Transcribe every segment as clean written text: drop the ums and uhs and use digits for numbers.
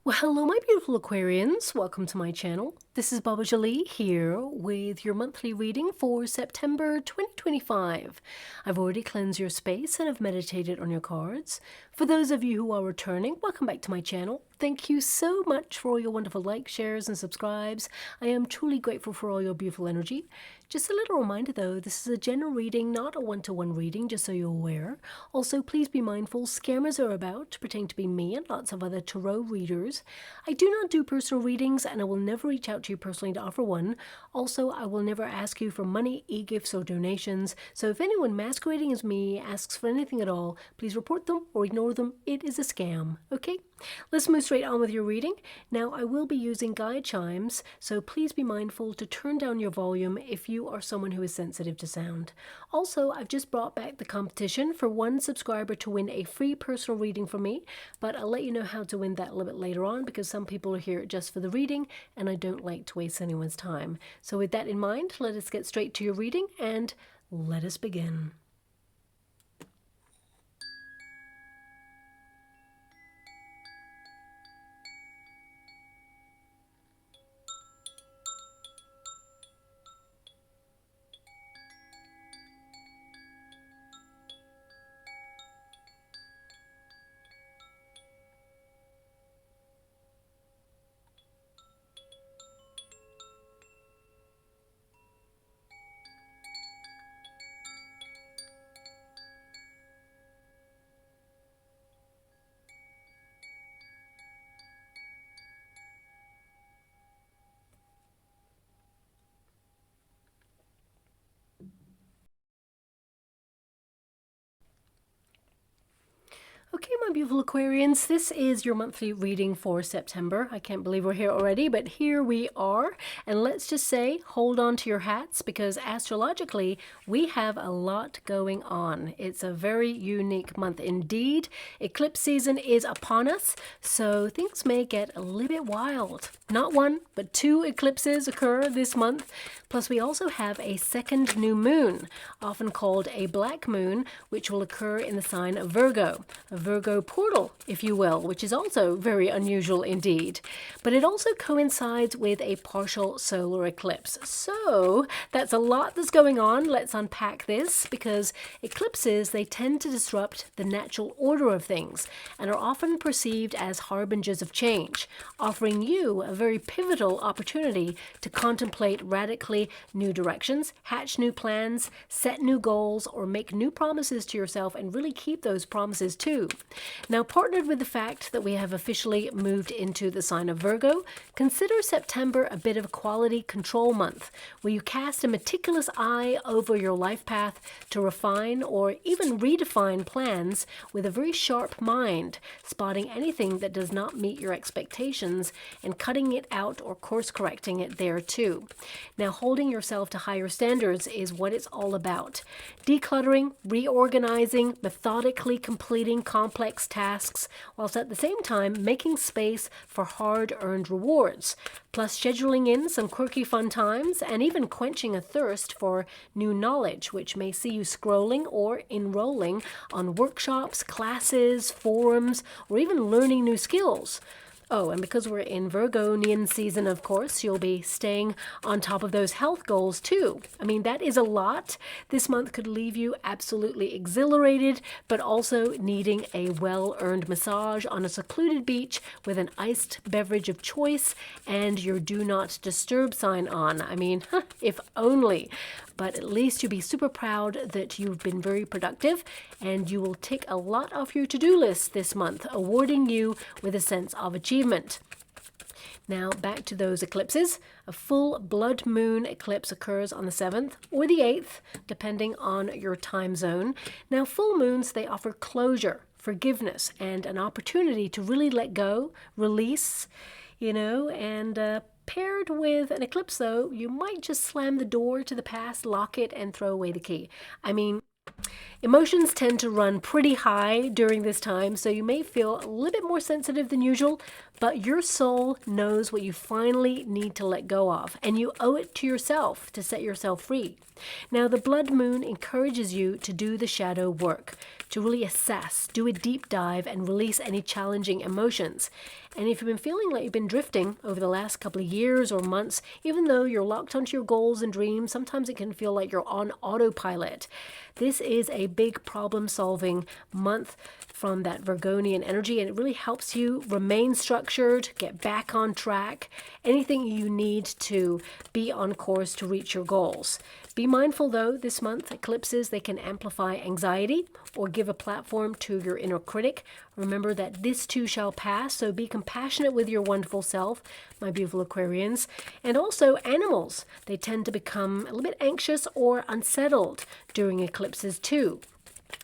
Well, hello, my beautiful Aquarians. Welcome to my channel. This is Baba Jolie here with your monthly reading for September 2025. I've already cleansed your space and I've meditated on your cards. For those of you who are returning, welcome back to my channel. Thank you so much for all your wonderful likes, shares, and subscribes. I am truly grateful for all your beautiful energy. Just a little reminder though, this is a general reading, not a one-to-one reading, just so you're aware. Also, please be mindful, scammers are about, pretending to be me and lots of other tarot readers. I do not do personal readings and I will never reach out to you personally to offer one. Also, I will never ask you for money, e-gifts, or donations. So if anyone masquerading as me asks for anything at all, please report them or ignore them. It is a scam, okay? Let's move straight on with your reading. Now, I will be using guide chimes, so please be mindful to turn down your volume if you are someone who is sensitive to sound. Also, I've just brought back the competition for one subscriber to win a free personal reading from me, but I'll let you know how to win that a little bit later on because some people are here just for the reading and I don't like to waste anyone's time. So with that in mind, let us get straight to your reading and let us begin. Okay, my beautiful Aquarians, this is your monthly reading for September. I can't believe we're here already, but here we are. And let's just say, hold on to your hats because astrologically, we have a lot going on. It's a very unique month indeed. Eclipse season is upon us, so things may get a little bit wild. Not one, but two eclipses occur this month. Plus, we also have a second new moon, often called a black moon, which will occur in the sign of Virgo. A Virgo portal, if you will, which is also very unusual indeed. But it also coincides with a partial solar eclipse. So that's a lot that's going on. Let's unpack this because eclipses, they tend to disrupt the natural order of things and are often perceived as harbingers of change, offering you a very pivotal opportunity to contemplate radically new directions, hatch new plans, set new goals, or make new promises to yourself and really keep those promises too. Now, partnered with the fact that we have officially moved into the sign of Virgo, consider September a bit of a quality control month, where you cast a meticulous eye over your life path to refine or even redefine plans with a very sharp mind, spotting anything that does not meet your expectations and cutting it out or course correcting it there too. Now, holding yourself to higher standards is what it's all about. Decluttering, reorganizing, methodically completing complex tasks, whilst at the same time making space for hard-earned rewards, plus scheduling in some quirky fun times and even quenching a thirst for new knowledge, which may see you scrolling or enrolling on workshops, classes, forums, or even learning new skills. Oh, and because we're in Virgonian season, of course, you'll be staying on top of those health goals too. I mean, that is a lot. This month could leave you absolutely exhilarated, but also needing a well-earned massage on a secluded beach with an iced beverage of choice and your do not disturb sign on. I mean, if only. But at least you'll be super proud that you've been very productive and you will tick a lot off your to-do list this month, awarding you with a sense of achievement. Now, back to those eclipses. A full blood moon eclipse occurs on the 7th or the 8th, depending on your time zone. Now, full moons, they offer closure, forgiveness, and an opportunity to really let go, release, and paired with an eclipse, though, you might just slam the door to the past, lock it, and throw away the key. I mean, Emotions tend to run pretty high during this time, so you may feel a little bit more sensitive than usual, but your soul knows what you finally need to let go of, and you owe it to yourself to set yourself free. Now, the blood moon encourages you to do the shadow work, to really assess, do a deep dive, and release any challenging emotions. And if you've been feeling like you've been drifting over the last couple of years or months, even though you're locked onto your goals and dreams, sometimes it can feel like you're on autopilot. This is a big problem-solving month from that Virgonian energy, and it really helps you remain structured, get back on track, anything you need to be on course to reach your goals. Be mindful, though, this month, eclipses, they can amplify anxiety or give a platform to your inner critic. Remember that this too shall pass, so be compassionate with your wonderful self, my beautiful Aquarians. And also animals, they tend to become a little bit anxious or unsettled during eclipses too.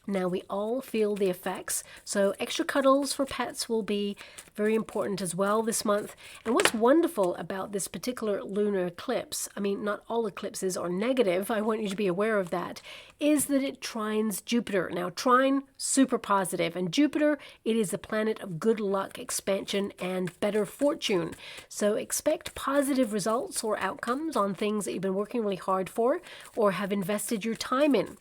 Now, we all feel the effects, so extra cuddles for pets will be very important as well this month. And what's wonderful about this particular lunar eclipse, I mean, not all eclipses are negative, I want you to be aware of that, is that it trines Jupiter. Now, trine, super positive, and Jupiter, it is the planet of good luck, expansion, and better fortune. So expect positive results or outcomes on things that you've been working really hard for or have invested your time in.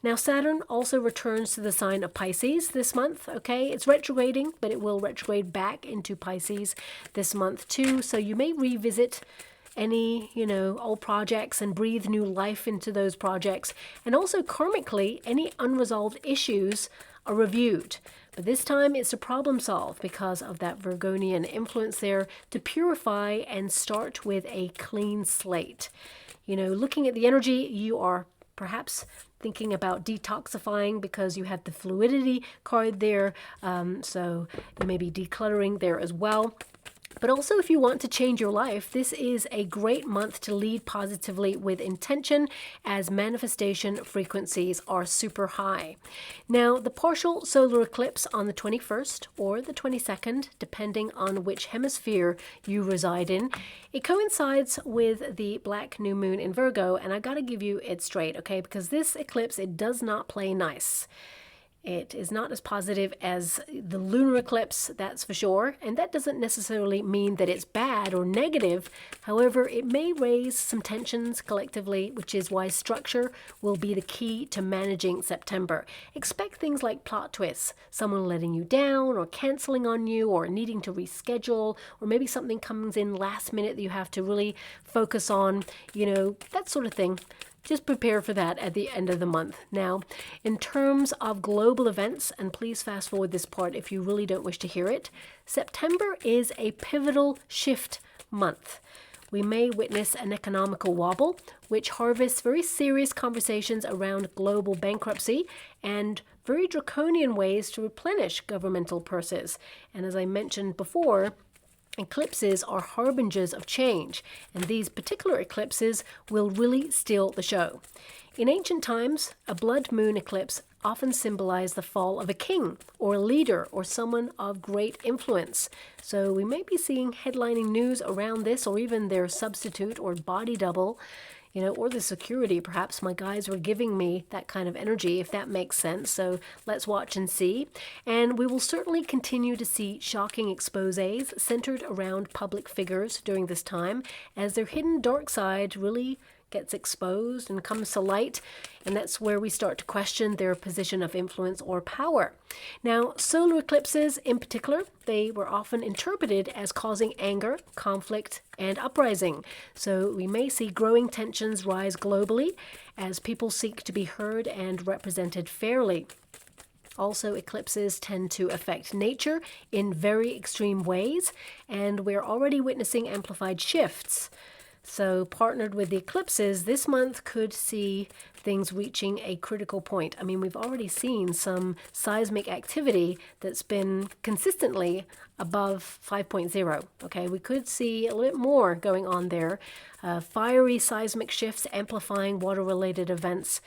Now, Saturn also returns to the sign of Pisces this month, okay? It's retrograding, but it will retrograde back into Pisces this month too. So you may revisit any, old projects and breathe new life into those projects. And also karmically, any unresolved issues are reviewed. But this time it's to problem solve because of that Virgonian influence there, to purify and start with a clean slate. Looking at the energy, you are perhaps thinking about detoxifying because you have the fluidity card there, so you may be decluttering there as well. But also, if you want to change your life, this is a great month to lead positively with intention, as manifestation frequencies are super high. Now, the partial solar eclipse on the 21st or the 22nd, depending on which hemisphere you reside in, it coincides with the black new moon in Virgo, and I got to give you it straight, okay? Because this eclipse, it does not play nice. It is not as positive as the lunar eclipse, that's for sure. And that doesn't necessarily mean that it's bad or negative. However, it may raise some tensions collectively, which is why structure will be the key to managing September. Expect things like plot twists, someone letting you down or canceling on you or needing to reschedule, or maybe something comes in last minute that you have to really focus on, that sort of thing. Just prepare for that at the end of the month. Now, in terms of global events, and please fast forward this part if you really don't wish to hear it, September is a pivotal shift month. We may witness an economical wobble, which harvests very serious conversations around global bankruptcy and very draconian ways to replenish governmental purses. And as I mentioned before, eclipses are harbingers of change, and these particular eclipses will really steal the show. In ancient times, a blood moon eclipse often symbolized the fall of a king or a leader or someone of great influence. So we may be seeing headlining news around this, or even their substitute or body double, or the security. Perhaps my guides were giving me that kind of energy, if that makes sense. So let's watch and see. And we will certainly continue to see shocking exposés centered around public figures during this time, as their hidden dark side really gets exposed and comes to light, and that's where we start to question their position of influence or power. Now, solar eclipses in particular, they were often interpreted as causing anger, conflict, and uprising. So we may see growing tensions rise globally as people seek to be heard and represented fairly. Also, eclipses tend to affect nature in very extreme ways, and we're already witnessing amplified shifts. So partnered with the eclipses, this month could see things reaching a critical point. I mean, we've already seen some seismic activity that's been consistently above 5.0. Okay, we could see a little bit more going on there. Fiery seismic shifts amplifying water-related events.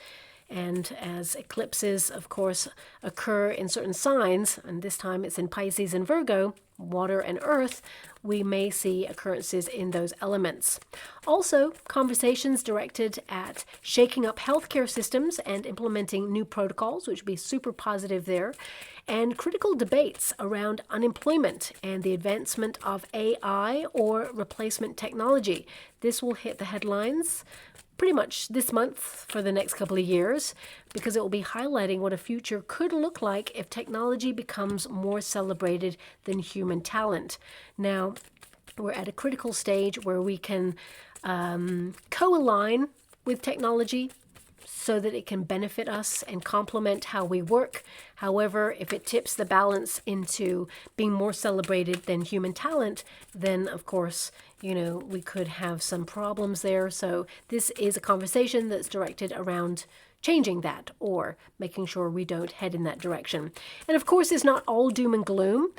And as eclipses, of course, occur in certain signs, and this time it's in Pisces and Virgo, water and earth, we may see occurrences in those elements. Also, conversations directed at shaking up healthcare systems and implementing new protocols, which would be super positive there, and critical debates around unemployment and the advancement of AI or replacement technology. This will hit the headlines pretty much this month for the next couple of years, because it will be highlighting what a future could look like if technology becomes more celebrated than human talent. Now, we're at a critical stage where we can co-align with technology so that it can benefit us and complement how we work. However, if it tips the balance into being more celebrated than human talent, then of course, we could have some problems there. So this is a conversation that's directed around changing that or making sure we don't head in that direction. And of course, it's not all doom and gloom.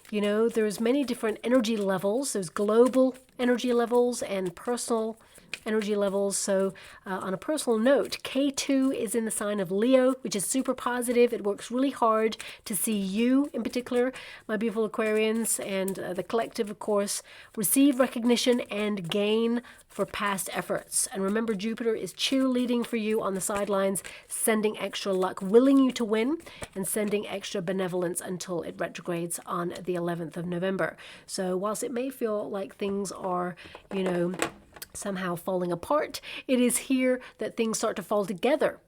There's many different energy levels. There's global energy levels and personal energy levels. So on a personal note, K2 is in the sign of Leo, which is super positive. It works really hard to see you in particular, my beautiful Aquarians, and the collective, of course, receive recognition and gain for past efforts. And remember, Jupiter is cheerleading for you on the sidelines, sending extra luck, willing you to win, and sending extra benevolence until it retrogrades on the 11th of November. So whilst it may feel like things are, somehow falling apart, it is here that things start to fall together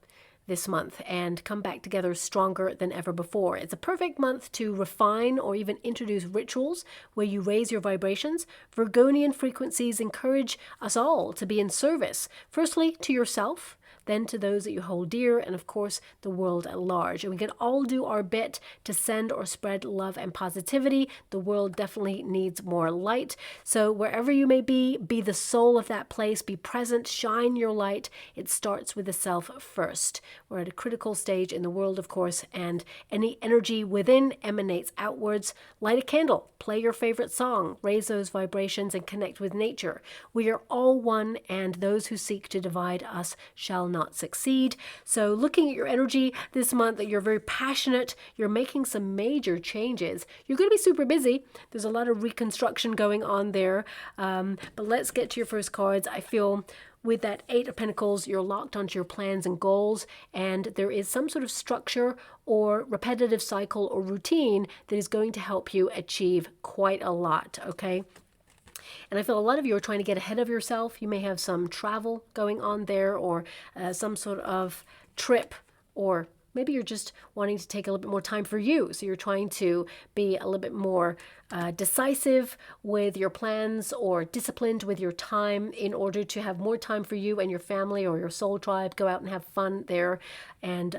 this month and come back together stronger than ever before. It's a perfect month to refine or even introduce rituals where you raise your vibrations. Virgonian frequencies encourage us all to be in service, firstly to yourself, then to those that you hold dear, and of course the world at large. And we can all do our bit to send or spread love and positivity. The world definitely needs more light. So wherever you may be the soul of that place, be present, shine your light. It starts with the self first. We're at a critical stage in the world, of course, and any energy within emanates outwards. Light a candle, play your favorite song, raise those vibrations, and connect with nature. We are all one, and those who seek to divide us shall not succeed. So looking at your energy this month, that you're very passionate, you're making some major changes. You're going to be super busy. There's a lot of reconstruction going on there. But let's get to your first cards. I feel with that Eight of Pentacles, you're locked onto your plans and goals, and there is some sort of structure or repetitive cycle or routine that is going to help you achieve quite a lot, okay? And I feel a lot of you are trying to get ahead of yourself. You may have some travel going on there, or some sort of trip, or maybe you're just wanting to take a little bit more time for you. So you're trying to be a little bit more decisive with your plans or disciplined with your time in order to have more time for you and your family or your soul tribe. Go out and have fun there, and,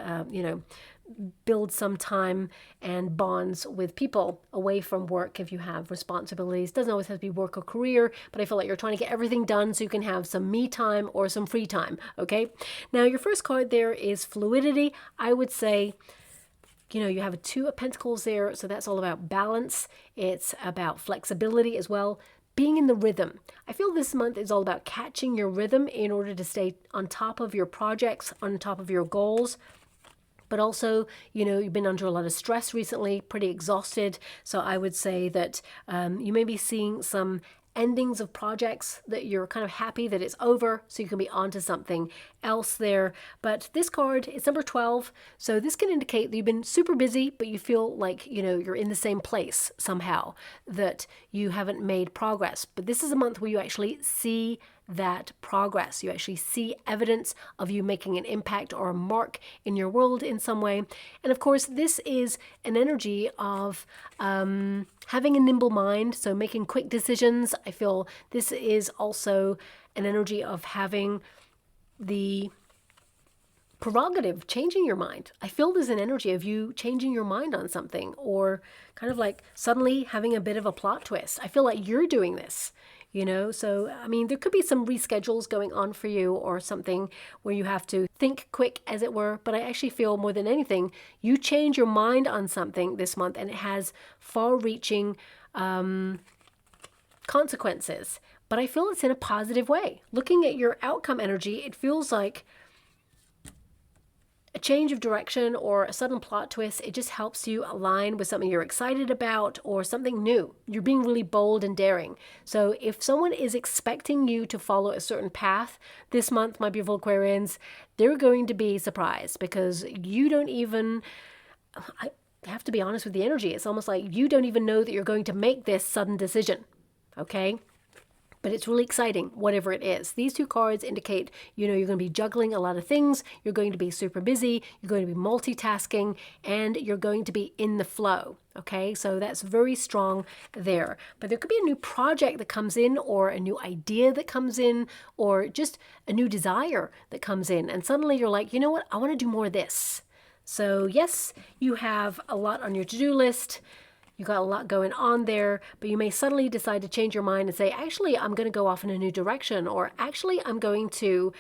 build some time and bonds with people away from work if you have responsibilities. Doesn't always have to be work or career, but I feel like you're trying to get everything done so you can have some me time or some free time, okay? Now, your first card there is fluidity. I would say, you have a Two of Pentacles there, so that's all about balance. It's about flexibility as well. Being in the rhythm. I feel this month is all about catching your rhythm in order to stay on top of your projects, on top of your goals. But also, you've been under a lot of stress recently, pretty exhausted. So I would say that you may be seeing some endings of projects that you're kind of happy that it's over, so you can be on to something else there. But this card is number 12. So this can indicate that you've been super busy, but you feel like, you're in the same place somehow, that you haven't made progress. But this is a month where you actually see that progress. You actually see evidence of you making an impact or a mark in your world in some way. And of course, this is an energy of having a nimble mind, so making quick decisions. I feel this is also an energy of having the prerogative, changing your mind. I feel there's an energy of you changing your mind on something, or kind of like suddenly having a bit of a plot twist. I feel like you're doing this. So, there could be some reschedules going on for you, or something where you have to think quick, as it were. But I actually feel more than anything, you change your mind on something this month, and it has far-reaching consequences. But I feel it's in a positive way. Looking at your outcome energy, it feels like a change of direction or a sudden plot twist. It just helps you align with something you're excited about or something new. You're being really bold and daring. So if someone is expecting you to follow a certain path this month, my beautiful Aquarians, they're going to be surprised because you don't even, I have to be honest with the energy. It's almost like you don't even know that you're going to make this sudden decision. Okay? But it's really exciting, whatever it is. These two cards indicate, you're going to be juggling a lot of things. You're going to be super busy. You're going to be multitasking. And you're going to be in the flow. Okay, so that's very strong there. But there could be a new project that comes in, or a new idea that comes in, or just a new desire that comes in. And suddenly you're like, you know what? I want to do more of this. So yes, you have a lot on your to-do list. You got a lot going on there, but you may suddenly decide to change your mind and say, actually, I'm going to go off in a new direction, or actually, I'm going to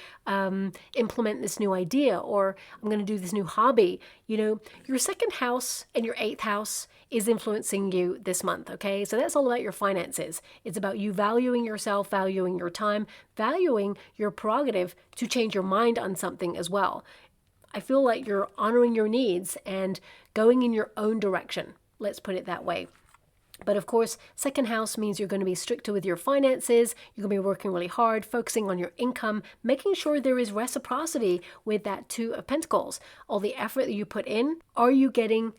implement this new idea, or I'm going to do this new hobby. Your second house and your eighth house is influencing you this month, okay? So that's all about your finances. It's about you valuing yourself, valuing your time, valuing your prerogative to change your mind on something as well. I feel like you're honoring your needs and going in your own direction. Let's put it that way. But of course, second house means you're going to be stricter with your finances. You're going to be working really hard, focusing on your income, making sure there is reciprocity with that Two of Pentacles. All the effort that you put in, are you getting,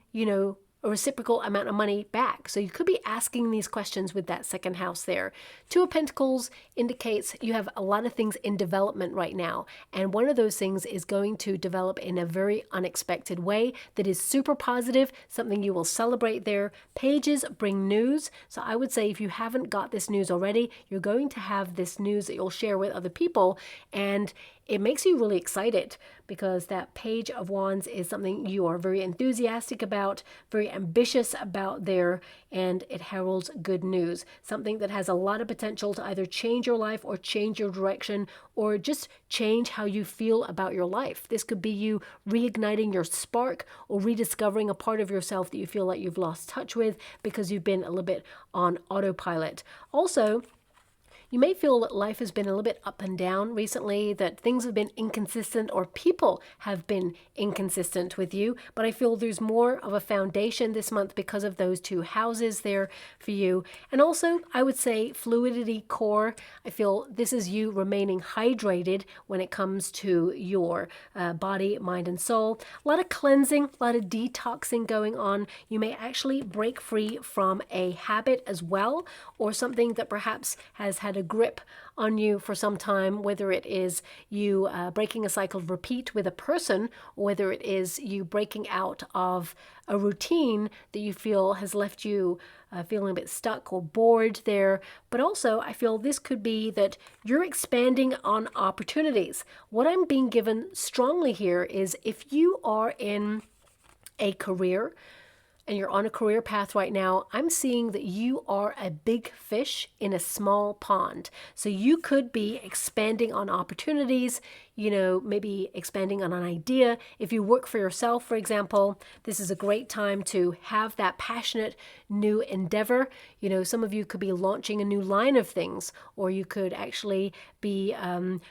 a reciprocal amount of money back? So you could be asking these questions with that second house there. Two of Pentacles indicates you have a lot of things in development right now. And one of those things is going to develop in a very unexpected way that is super positive, something you will celebrate there. Pages bring news. So I would say if you haven't got this news already, you're going to have this news that you'll share with other people. And it makes you really excited because that Page of Wands is something you are very enthusiastic about, very ambitious about there, and it heralds good news. Something that has a lot of potential to either change your life or change your direction or just change how you feel about your life. This could be you reigniting your spark or rediscovering a part of yourself that you feel like you've lost touch with because you've been a little bit on autopilot. Also, you may feel that life has been a little bit up and down recently, that things have been inconsistent or people have been inconsistent with you, but I feel there's more of a foundation this month because of those two houses there for you. And also, I would say fluidity core. I feel this is you remaining hydrated when it comes to your body, mind, and soul. A lot of cleansing, a lot of detoxing going on. You may actually break free from a habit as well, or something that perhaps has had a grip on you for some time, whether it is you breaking a cycle of repeat with a person, or whether it is you breaking out of a routine that you feel has left you feeling a bit stuck or bored there. But also, I feel this could be that you're expanding on opportunities. What I'm being given strongly here is if you are in a career and you're on a career path right now, I'm seeing that you are a big fish in a small pond. So you could be expanding on opportunities, maybe expanding on an idea. If you work for yourself, for example, this is a great time to have that passionate new endeavor. Some of you could be launching a new line of things, or you could actually be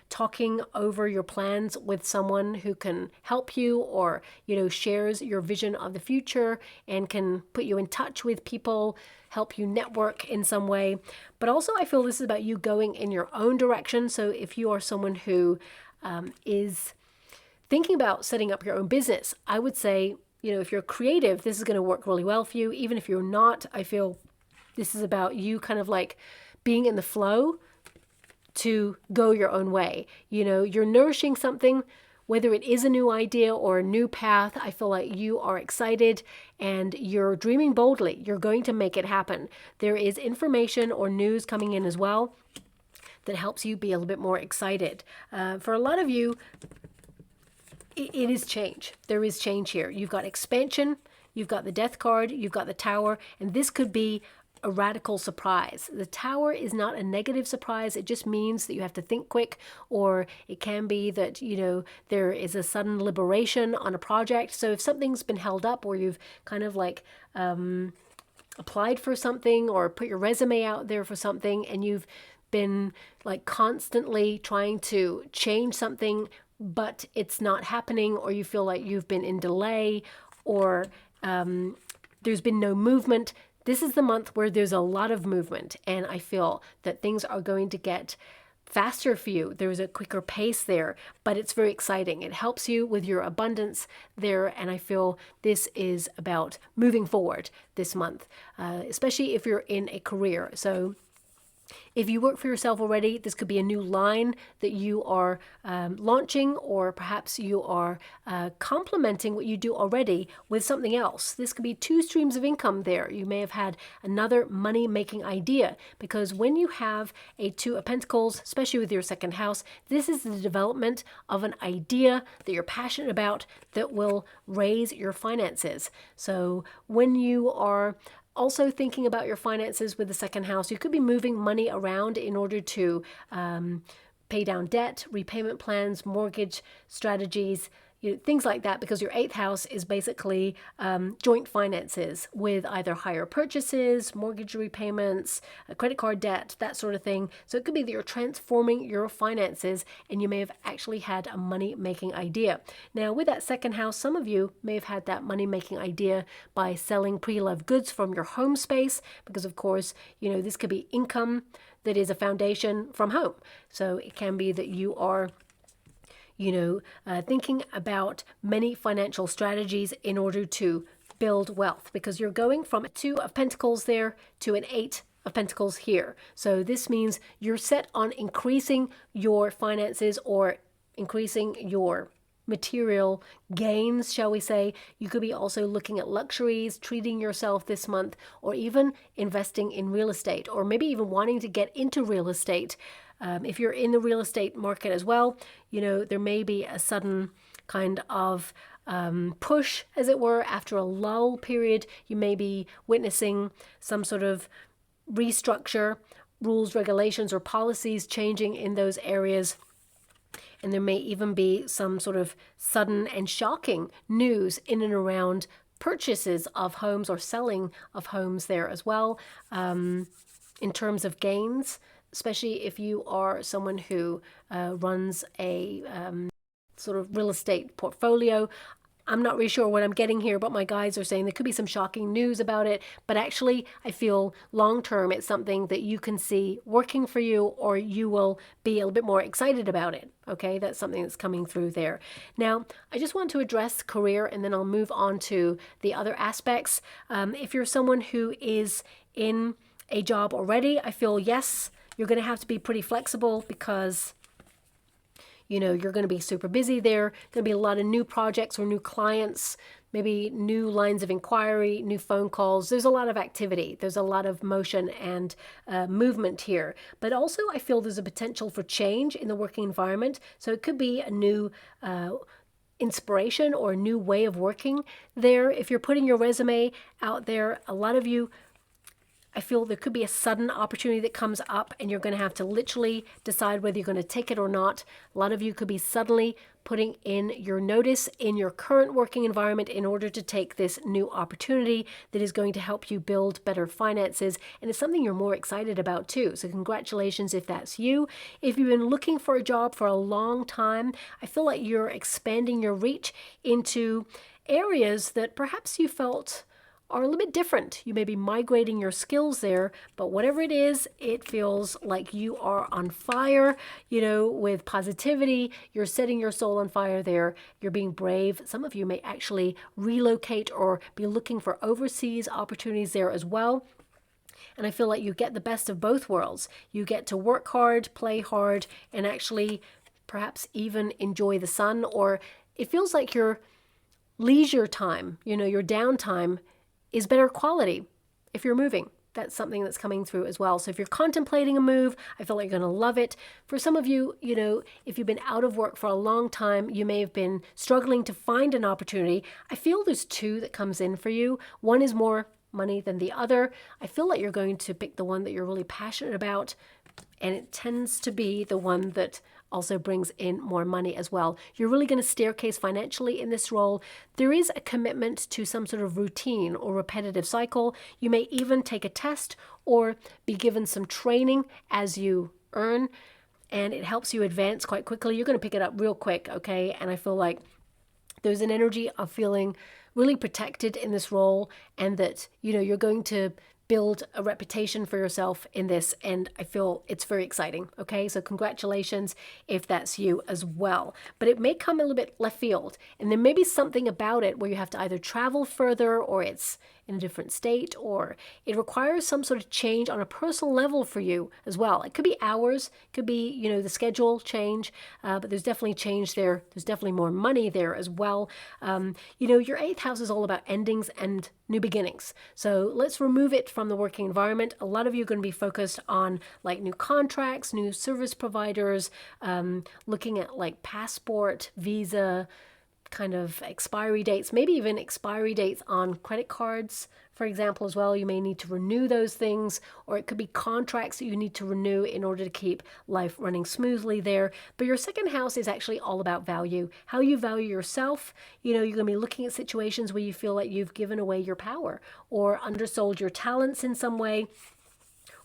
talking over your plans with someone who can help you, or, shares your vision of the future and can put you in touch with people, help you network in some way. But also, I feel this is about you going in your own direction. So if you are someone who is thinking about setting up your own business, I would say, if you're creative, this is going to work really well for you. Even if you're not, I feel this is about you kind of like being in the flow to go your own way. You're nourishing something, whether it is a new idea or a new path. I feel like you are excited and you're dreaming boldly. You're going to make it happen. There is information or news coming in as well that helps you be a little bit more excited. For a lot of you, it is change. There is change here. You've got expansion, you've got the Death card, you've got the Tower, and this could be a radical surprise. The Tower is not a negative surprise. It just means that you have to think quick, or it can be that, there is a sudden liberation on a project. So if something's been held up, or you've kind of like applied for something or put your resume out there for something, and you've been like constantly trying to change something but it's not happening, or you feel like you've been in delay, or there's been no movement. This is the month where there's a lot of movement, and I feel that things are going to get faster for you. There's a quicker pace there, but it's very exciting. It helps you with your abundance there, and I feel this is about moving forward this month, especially if you're in a career. So if you work for yourself already, this could be a new line that you are launching, or perhaps you are complementing what you do already with something else. This could be two streams of income there. You may have had another money-making idea, because when you have a Two of Pentacles, especially with your second house, this is the development of an idea that you're passionate about that will raise your finances. So when you are also thinking about your finances with the second house, you could be moving money around in order to pay down debt, repayment plans, mortgage strategies, things like that, because your 8th house is basically joint finances with either higher purchases, mortgage repayments, credit card debt, that sort of thing. So it could be that you're transforming your finances, and you may have actually had a money-making idea. Now, with that second house, some of you may have had that money-making idea by selling pre-loved goods from your home space, because of course, this could be income that is a foundation from home. So it can be that you are thinking about many financial strategies in order to build wealth, because you're going from a Two of Pentacles there to an 8 of Pentacles here. So this means you're set on increasing your finances, or increasing your material gains, shall we say. You could be also looking at luxuries, treating yourself this month, or even investing in real estate, or maybe even wanting to get into real estate. If you're in the real estate market as well, there may be a sudden kind of push, as it were, after a lull period. You may be witnessing some sort of restructure, rules, regulations, or policies changing in those areas. And there may even be some sort of sudden and shocking news in and around purchases of homes or selling of homes there as well, in terms of gains, especially if you are someone who runs a sort of real estate portfolio. I'm not really sure what I'm getting here, but my guides are saying there could be some shocking news about it. But actually, I feel long-term it's something that you can see working for you, or you will be a little bit more excited about it. Okay, that's something that's coming through there. Now, I just want to address career, and then I'll move on to the other aspects. If you're someone who is in a job already, I feel, yes, you're going to have to be pretty flexible, because you're going to be super busy there. Going to be a lot of new projects or new clients, maybe new lines of inquiry, new phone calls. There's a lot of activity. There's a lot of motion and movement here. But also, I feel there's a potential for change in the working environment. So it could be a new inspiration or a new way of working there. If you're putting your resume out there, a lot of you, I feel there could be a sudden opportunity that comes up, and you're going to have to literally decide whether you're going to take it or not. A lot of you could be suddenly putting in your notice in your current working environment in order to take this new opportunity that is going to help you build better finances. And it's something you're more excited about too. So congratulations if that's you. If you've been looking for a job for a long time, I feel like you're expanding your reach into areas that perhaps you felt are a little bit different. You may be migrating your skills there, but whatever it is, it feels like you are on fire, with positivity. You're setting your soul on fire there. You're being brave. Some of you may actually relocate or be looking for overseas opportunities there as well. And I feel like you get the best of both worlds. You get to work hard, play hard, and actually perhaps even enjoy the sun, or it feels like your leisure time, your downtime is better quality if you're moving. That's something that's coming through as well. So if you're contemplating a move, I feel like you're going to love it. For some of you, if you've been out of work for a long time, you may have been struggling to find an opportunity. I feel there's two that comes in for you. One is more money than the other. I feel like you're going to pick the one that you're really passionate about, and it tends to be the one that also brings in more money as well. You're really going to staircase financially in this role. There is a commitment to some sort of routine or repetitive cycle. You may even take a test or be given some training as you earn. and it helps you advance quite quickly. You're going to pick it up real quick, okay? And I feel like there's an energy of feeling really protected in this role, and that, you know, you're going to build a reputation for yourself in this, and I feel it's very exciting, okay? So congratulations if that's you as well. But it may come a little bit left field, and there may be something about it where you have to either travel further, or it's in a different state, or it requires some sort of change on a personal level for you as well. It could be hours, could be, you know, the schedule change, but there's definitely change there. There's definitely more money there as well. You know, your 8th house is all about endings and new beginnings. So let's remove it from the working environment. A lot of you are going to be focused on like new contracts, new service providers, looking at like passport, visa, kind of expiry dates, maybe even expiry dates on credit cards, for example, as well. You may need to renew those things, or it could be contracts that you need to renew in order to keep life running smoothly there. But your 2nd house is actually all about value, how you value yourself. You know, you're going to be looking at situations where you feel like you've given away your power or undersold your talents in some way,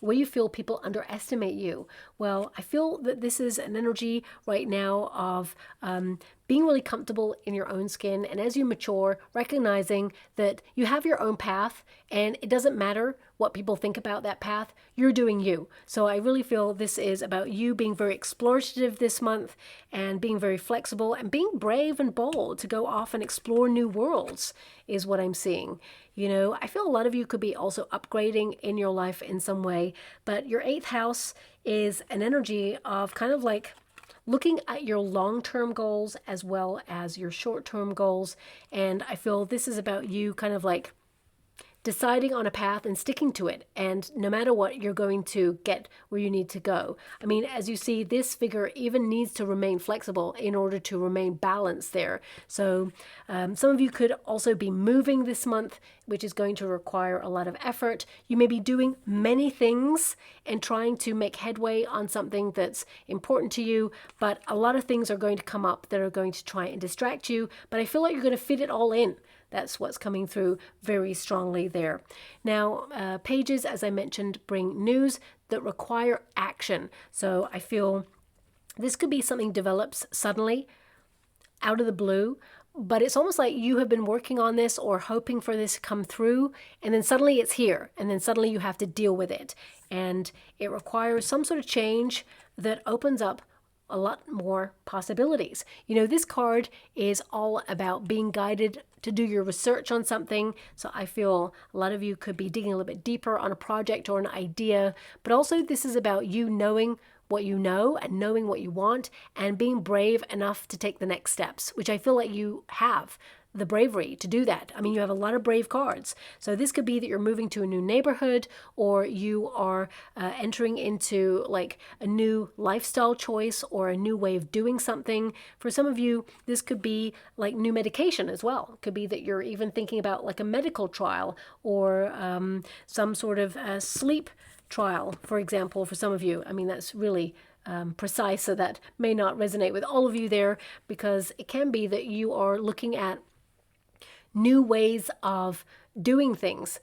where you feel people underestimate you. Well, I feel that this is an energy right now of being really comfortable in your own skin, and as you mature, recognizing that you have your own path, and it doesn't matter what people think about that path. You're doing you. So I really feel this is about you being very explorative this month, and being very flexible, and being brave and bold to go off and explore new worlds is what I'm seeing. You know, I feel a lot of you could be also upgrading in your life in some way, but your 8th house is an energy of kind of like looking at your long-term goals as well as your short-term goals. And I feel this is about you kind of like deciding on a path and sticking to it. And no matter what, you're going to get where you need to go. I mean, as you see, this figure even needs to remain flexible in order to remain balanced there. So some of you could also be moving this month, which is going to require a lot of effort. You may be doing many things and trying to make headway on something that's important to you, but a lot of things are going to come up that are going to try and distract you. But I feel like you're going to fit it all in. That's what's coming through very strongly there. Now, pages, as I mentioned, bring news that require action. So I feel this could be something develops suddenly, out of the blue, but it's almost like you have been working on this or hoping for this to come through, and then suddenly it's here, and then suddenly you have to deal with it. And it requires some sort of change that opens up a lot more possibilities. You know, this card is all about being guided to do your research on something. So I feel a lot of you could be digging a little bit deeper on a project or an idea, but also this is about you knowing what you know and knowing what you want and being brave enough to take the next steps, which I feel like you have the bravery to do that. I mean, you have a lot of brave cards. So this could be that you're moving to a new neighborhood, or you are entering into like a new lifestyle choice or a new way of doing something. For some of you, this could be like new medication as well. It could be that you're even thinking about like a medical trial, or some sort of sleep trial, for example, for some of you. I mean, that's really precise, so that may not resonate with all of you there, because it can be that you are looking at new ways of doing things.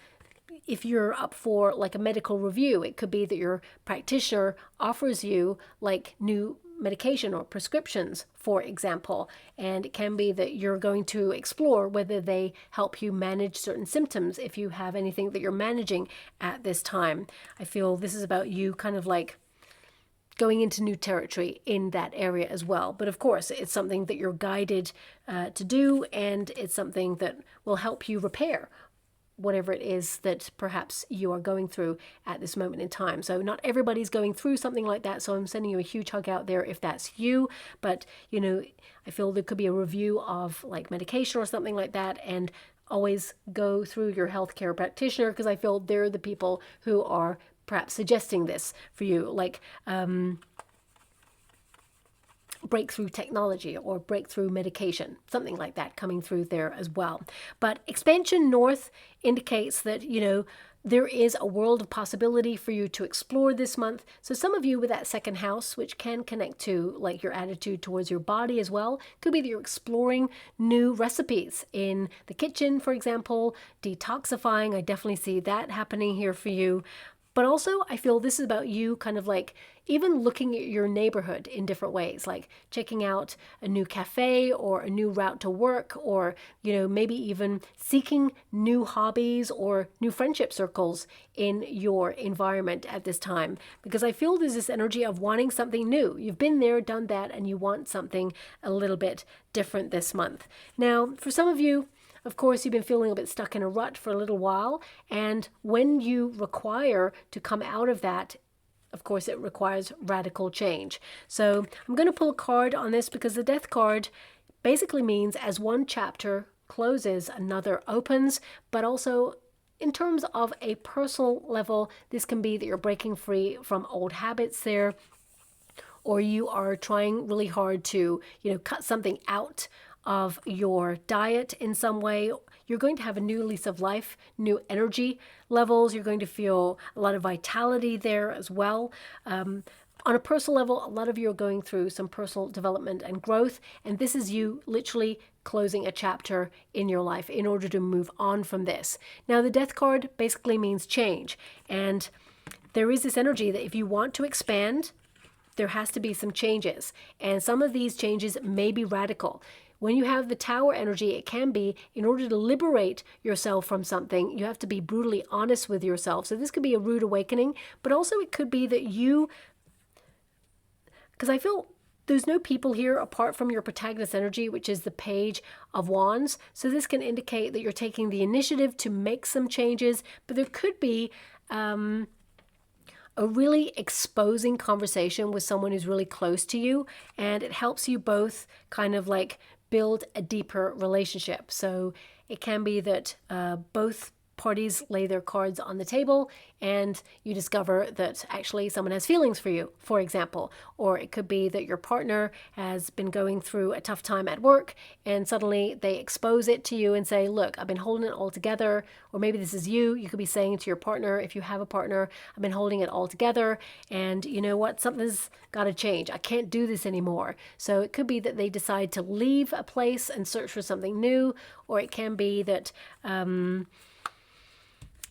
If you're up for like a medical review, it could be that your practitioner offers you like new medication or prescriptions, for example, and it can be that you're going to explore whether they help you manage certain symptoms if you have anything that you're managing at this time. I feel this is about you kind of like going into new territory in that area as well. But of course, it's something that you're guided to do, and it's something that will help you repair whatever it is that perhaps you are going through at this moment in time. So not everybody's going through something like that, so I'm sending you a huge hug out there if that's you. But, you know, I feel there could be a review of like medication or something like that, and always go through your healthcare practitioner, because I feel they're the people who are perhaps suggesting this for you, like breakthrough technology or breakthrough medication, something like that coming through there as well. But expansion north indicates that, you know, there is a world of possibility for you to explore this month. So some of you with that 2nd house, which can connect to like your attitude towards your body as well, could be that you're exploring new recipes in the kitchen, for example, detoxifying. I definitely see that happening here for you. But also, I feel this is about you kind of like even looking at your neighborhood in different ways, like checking out a new cafe or a new route to work, or, maybe even seeking new hobbies or new friendship circles in your environment at this time. Because I feel there's this energy of wanting something new. You've been there, done that, and you want something a little bit different this month. Now, for some of you, of course, you've been feeling a bit stuck in a rut for a little while, and when you require to come out of that, of course, it requires radical change. So I'm going to pull a card on this because the Death card basically means as one chapter closes, another opens, but also in terms of a personal level, this can be that you're breaking free from old habits there, or you are trying really hard to, cut something out of your diet in some way. You're going to have a new lease of life, new energy levels. You're going to feel a lot of vitality there as well. On a personal level, a lot of you are going through some personal development and growth, and this is you literally closing a chapter in your life in order to move on from this. Now, the Death card basically means change, and there is this energy that if you want to expand, there has to be some changes, and some of these changes may be radical. When you have the Tower energy, it can be, in order to liberate yourself from something, you have to be brutally honest with yourself. So this could be a rude awakening, but also it could be that because I feel there's no people here apart from your protagonist energy, which is the Page of Wands. So this can indicate that you're taking the initiative to make some changes, but there could be a really exposing conversation with someone who's really close to you, and it helps you both kind of like build a deeper relationship. So it can be that both parties lay their cards on the table and you discover that actually someone has feelings for you, for example. Or it could be that your partner has been going through a tough time at work and suddenly they expose it to you and say, look, I've been holding it all together. Or maybe this is you. You could be saying to your partner, if you have a partner, I've been holding it all together, and you know what, something's got to change. I can't do this anymore. So it could be that they decide to leave a place and search for something new, or it can be that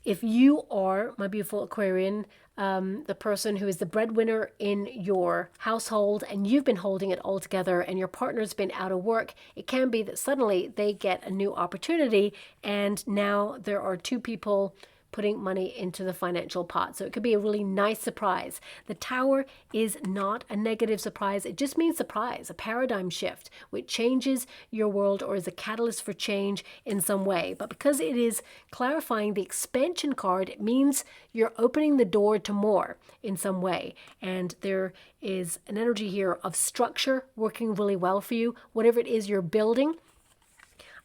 if you are, my beautiful Aquarian, the person who is the breadwinner in your household and you've been holding it all together and your partner's been out of work, it can be that suddenly they get a new opportunity and now there are two people putting money into the financial pot. So it could be a really nice surprise. The Tower is not a negative surprise. It just means surprise, a paradigm shift, which changes your world or is a catalyst for change in some way. But because it is clarifying the expansion card, it means you're opening the door to more in some way. And there is an energy here of structure working really well for you. Whatever it is you're building,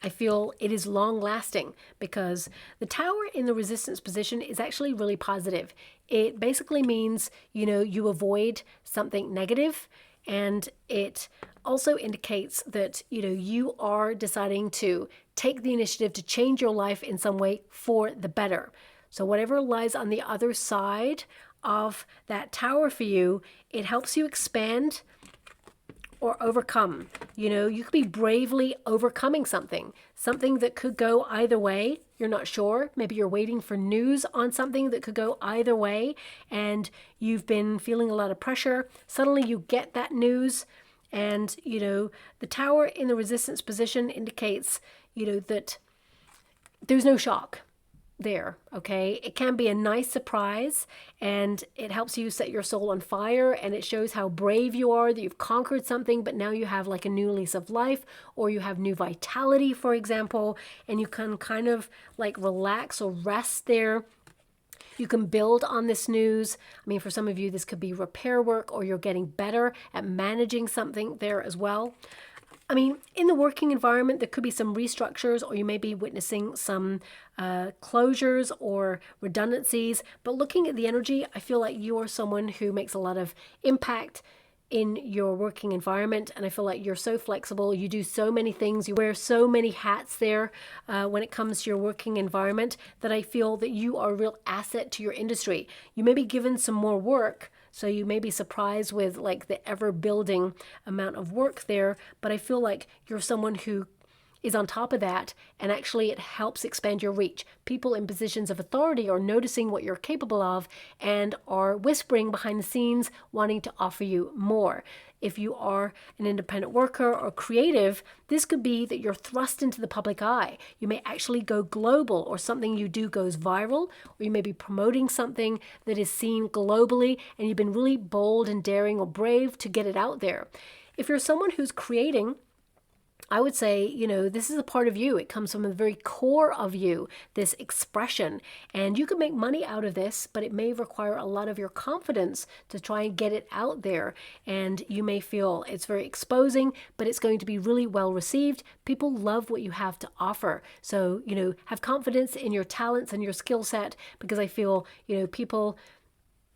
I feel it is long lasting because the Tower in the resistance position is actually really positive. It basically means, you avoid something negative, and it also indicates that, you are deciding to take the initiative to change your life in some way for the better. So whatever lies on the other side of that Tower for you, it helps you expand or overcome. You could be bravely overcoming something that could go either way. You're not sure. Maybe you're waiting for news on something that could go either way, and you've been feeling a lot of pressure. Suddenly you get that news, and, the Tower in the resistance position indicates, that there's no shock there, okay? It can be a nice surprise, and it helps you set your soul on fire, and it shows how brave you are, that you've conquered something, but now you have like a new lease of life, or you have new vitality, for example, and you can kind of like relax or rest there. You can build on this news. I mean, for some of you, this could be repair work, or you're getting better at managing something there as well. I mean, in the working environment, there could be some restructures, or you may be witnessing some closures or redundancies. But looking at the energy, I feel like you are someone who makes a lot of impact in your working environment. And I feel like you're so flexible. You do so many things. You wear so many hats there when it comes to your working environment, that I feel that you are a real asset to your industry. You may be given some more work, so you may be surprised with like the ever building amount of work there, but I feel like you're someone who is on top of that, and actually it helps expand your reach. People in positions of authority are noticing what you're capable of and are whispering behind the scenes, wanting to offer you more. If you are an independent worker or creative, this could be that you're thrust into the public eye. You may actually go global, or something you do goes viral, or you may be promoting something that is seen globally and you've been really bold and daring or brave to get it out there. If you're someone who's creating, I would say, you know, this is a part of you. It comes from the very core of you, this expression. And you can make money out of this, but it may require a lot of your confidence to try and get it out there. And you may feel it's very exposing, but it's going to be really well received. People love what you have to offer. So, you know, have confidence in your talents and your skill set, because I feel, you know, people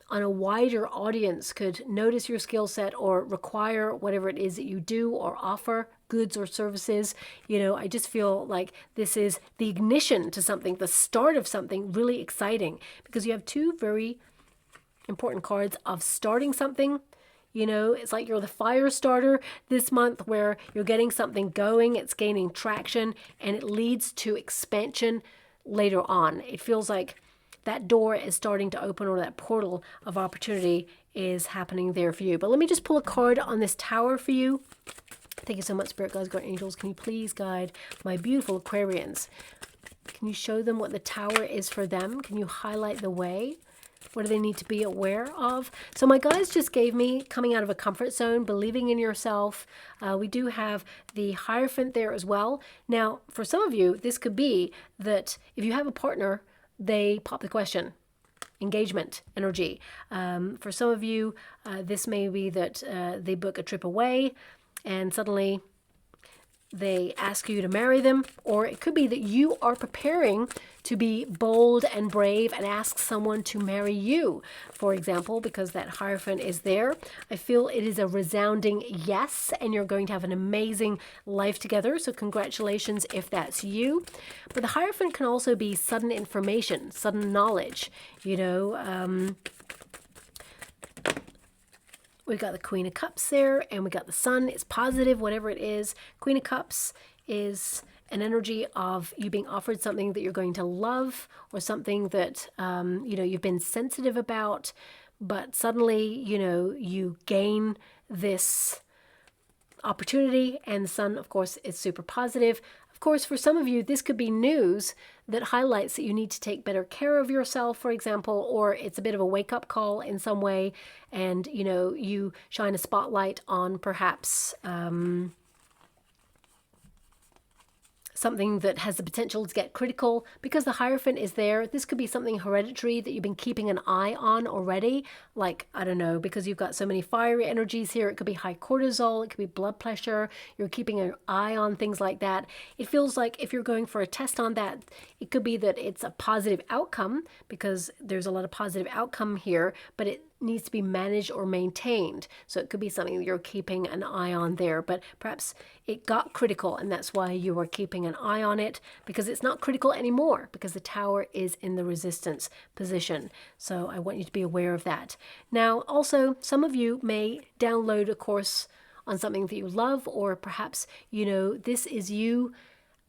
on a wider audience could notice your skill set or require whatever it is that you do or offer, goods or services. You know, I just feel like this is the ignition to something, the start of something really exciting, because you have two very important cards of starting something. You know, it's like you're the fire starter this month, where you're getting something going, it's gaining traction, and it leads to expansion later on. It feels like that door is starting to open, or that portal of opportunity is happening there for you. But let me just pull a card on this Tower for you. Thank you so much, Spirit Guides, God, Angels. Can you please guide my beautiful Aquarians? Can you show them what the Tower is for them? Can you highlight the way? What do they need to be aware of? So my guides just gave me coming out of a comfort zone, believing in yourself. We do have the Hierophant there as well. Now, for some of you, this could be that if you have a partner, they pop the question. Engagement energy. For some of you, this may be that they book a trip away and suddenly they ask you to marry them, or it could be that you are preparing to be bold and brave and ask someone to marry you, for example, because that Hierophant is there. I feel it is a resounding yes, and you're going to have an amazing life together, so congratulations if that's you. But the Hierophant can also be sudden information, sudden knowledge, you know. We got the Queen of Cups there, and we got the Sun. It's positive, whatever it is. Queen of Cups is an energy of you being offered something that you're going to love, or something that, you know, you've been sensitive about, but suddenly, you know, you gain this opportunity, and the Sun, of course, is super positive. Of course, for some of you, this could be news that highlights that you need to take better care of yourself, for example, or it's a bit of a wake-up call in some way, and, you know, you shine a spotlight on perhaps something that has the potential to get critical. Because the Hierophant is there, this could be something hereditary that you've been keeping an eye on already. Like, I don't know, because you've got so many fiery energies here, it could be high cortisol, it could be blood pressure, you're keeping an eye on things like that. It feels like if you're going for a test on that, it could be that it's a positive outcome, because there's a lot of positive outcome here, but it needs to be managed or maintained. So it could be something that you're keeping an eye on there, but perhaps it got critical, and that's why you are keeping an eye on it, because it's not critical anymore, because the Tower is in the resistance position. So I want you to be aware of that. Now, also, some of you may download a course on something that you love, or perhaps, you know, this is you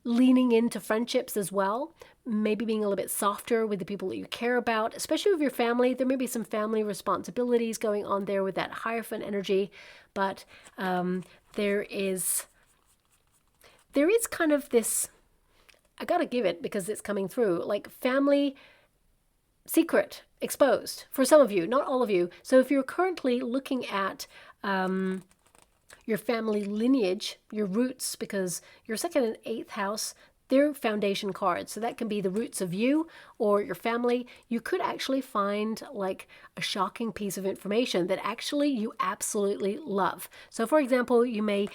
leaning into friendships as well, maybe being a little bit softer with the people that you care about, especially with your family. There may be some family responsibilities going on there with that Hierophant energy, but there is kind of this, I gotta give it because it's coming through, like family secret exposed for some of you, not all of you. So if you're currently looking at your family lineage, your roots, because your second and eighth house, they're foundation cards. So that can be the roots of you or your family. You could actually find like a shocking piece of information that actually you absolutely love. So for example, you may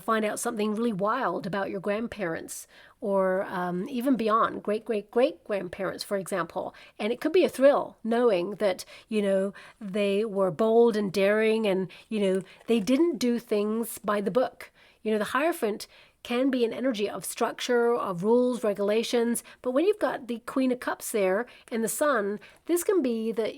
find out something really wild about your grandparents, or even beyond, great-great-great-grandparents, for example. And it could be a thrill knowing that, you know, they were bold and daring, and, you know, they didn't do things by the book. You know, the Hierophant can be an energy of structure, of rules, regulations. But when you've got the Queen of Cups there and the Sun, this can be that,